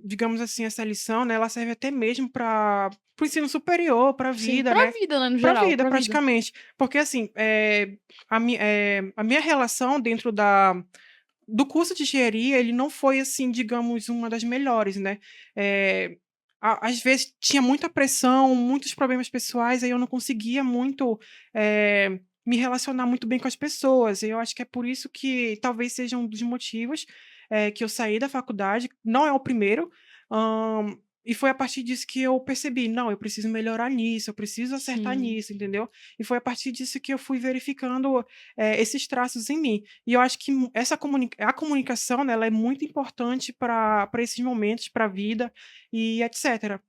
digamos assim, essa lição, né, ela serve até mesmo para o ensino superior, pra Sim, vida, pra né, vida, né, no pra geral, vida pra vida. praticamente. Porque assim, a minha relação dentro do curso de engenharia, ele não foi assim, digamos, uma das melhores, né. Eh, às vezes tinha muita pressão, muitos problemas pessoais, aí eu não conseguia muito, me relacionar muito bem com as pessoas. E eu acho que é por isso que talvez seja um dos motivos, que eu saí da faculdade, não é o primeiro, e foi a partir disso que eu percebi: "Não, eu preciso melhorar nisso, eu preciso acertar Sim. nisso", entendeu. E foi a partir disso que eu fui verificando, esses traços em mim. E eu acho que a comunicação, né, ela é muito importante para esses momentos, para a vida e etcétera.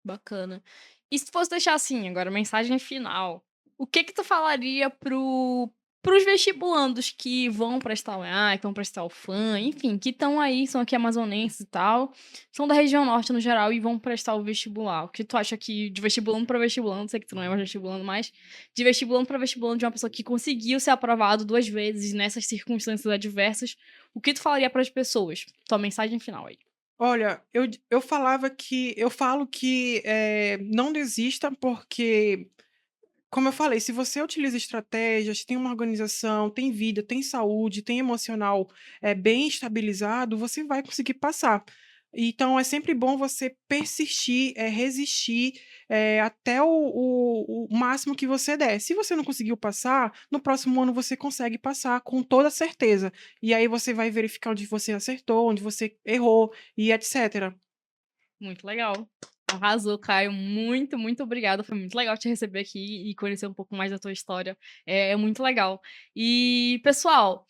Bacana. E se tu fosse deixar, assim, agora mensagem final, o que que tu falaria para os vestibulandos que vão prestar o EA, que vão prestar o FAM, enfim, que estão aí, são aqui amazonenses e tal, são da região norte no geral e vão prestar o vestibular. O que tu acha que de vestibulando para vestibulando, sei que tu não é mais vestibulando, mas de vestibulando para vestibulando de uma pessoa que conseguiu ser aprovado 2 vezes nessas circunstâncias adversas, o que tu falaria para as pessoas? Tua mensagem final aí. Olha, eu falo que, não desista, porque, como eu falei, se você utiliza estratégias, tem uma organização, tem vida, tem saúde, tem emocional, bem estabilizado, você vai conseguir passar. Então é sempre bom você persistir, resistir, até o máximo que você der. Se você não conseguiu passar, no próximo ano você consegue passar com toda certeza. E aí você vai verificar onde você acertou, onde você errou e etcétera. Muito legal. Arrasou, Caio. Muito, muito obrigada. Foi muito legal te receber aqui e conhecer um pouco mais da tua história. É muito legal. E, pessoal,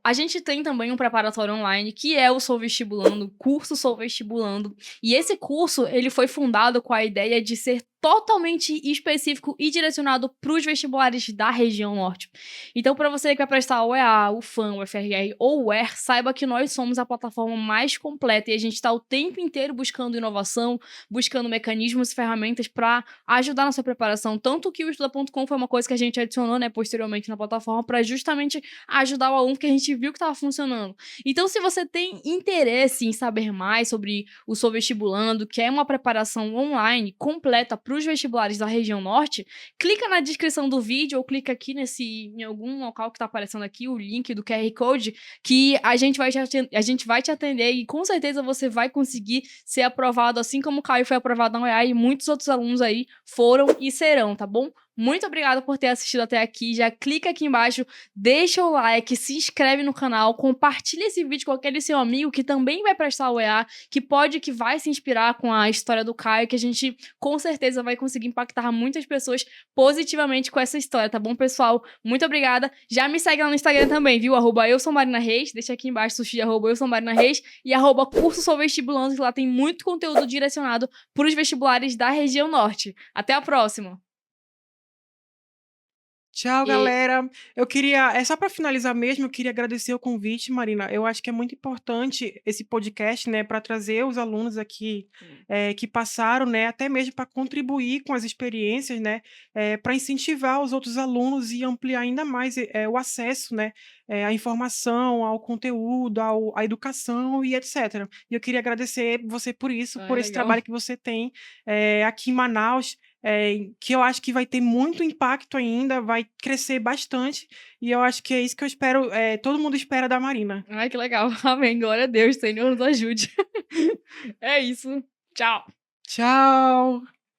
a gente tem também um preparatório online que é o Sou Vestibulando, o curso Sou Vestibulando. E esse curso, ele foi fundado com a ideia de ser totalmente específico e direcionado para os vestibulares da região norte. Então, para você que vai prestar o EA, o FAM, o FRR ou o ER, saiba que nós somos a plataforma mais completa e a gente está o tempo inteiro buscando inovação, buscando mecanismos e ferramentas para ajudar na sua preparação. Tanto que o Estuda.com foi uma coisa que a gente adicionou, né, posteriormente na plataforma para justamente ajudar o aluno, porque a gente viu que estava funcionando. Então, se você tem interesse em saber mais sobre o Sou Vestibulando, que é uma preparação online completa para os vestibulares da região norte, clica na descrição do vídeo ou clica aqui em algum local que tá aparecendo aqui, o link do QR Code, que a gente vai te atender e com certeza você vai conseguir ser aprovado, assim como o Caio foi aprovado na UEA e muitos outros alunos aí foram e serão, tá bom? Muito obrigada por ter assistido até aqui. Já clica aqui embaixo, deixa o like, se inscreve no canal, compartilha esse vídeo com aquele seu amigo que também vai prestar o EA, que vai se inspirar com a história do Caio, que a gente com certeza vai conseguir impactar muitas pessoas positivamente com essa história, tá bom, pessoal? Muito obrigada. Já me segue lá no Instagram também, viu? @eusoumarinareis, deixa aqui embaixo sushi, @eusoumarinareis e @curso Sou Vestibulando, que lá tem muito conteúdo direcionado para os vestibulares da região norte. Até a próxima! Tchau, E galera. Eu queria, só para finalizar mesmo, eu queria agradecer o convite, Marina. Eu acho que é muito importante esse podcast, né, para trazer os alunos aqui que passaram, né, até mesmo para contribuir com as experiências, né, para incentivar os outros alunos e ampliar ainda mais o acesso, né, à informação, ao conteúdo, à educação e etc. E eu queria agradecer você por isso, Ah, por esse legal. trabalho que você tem aqui em Manaus. Que eu acho que vai ter muito impacto ainda, vai crescer bastante, e eu acho que é isso que eu espero, todo mundo espera da Marina. Ai, que legal. Amém. Glória a Deus. Senhor nos ajude. É isso. Tchau. Tchau.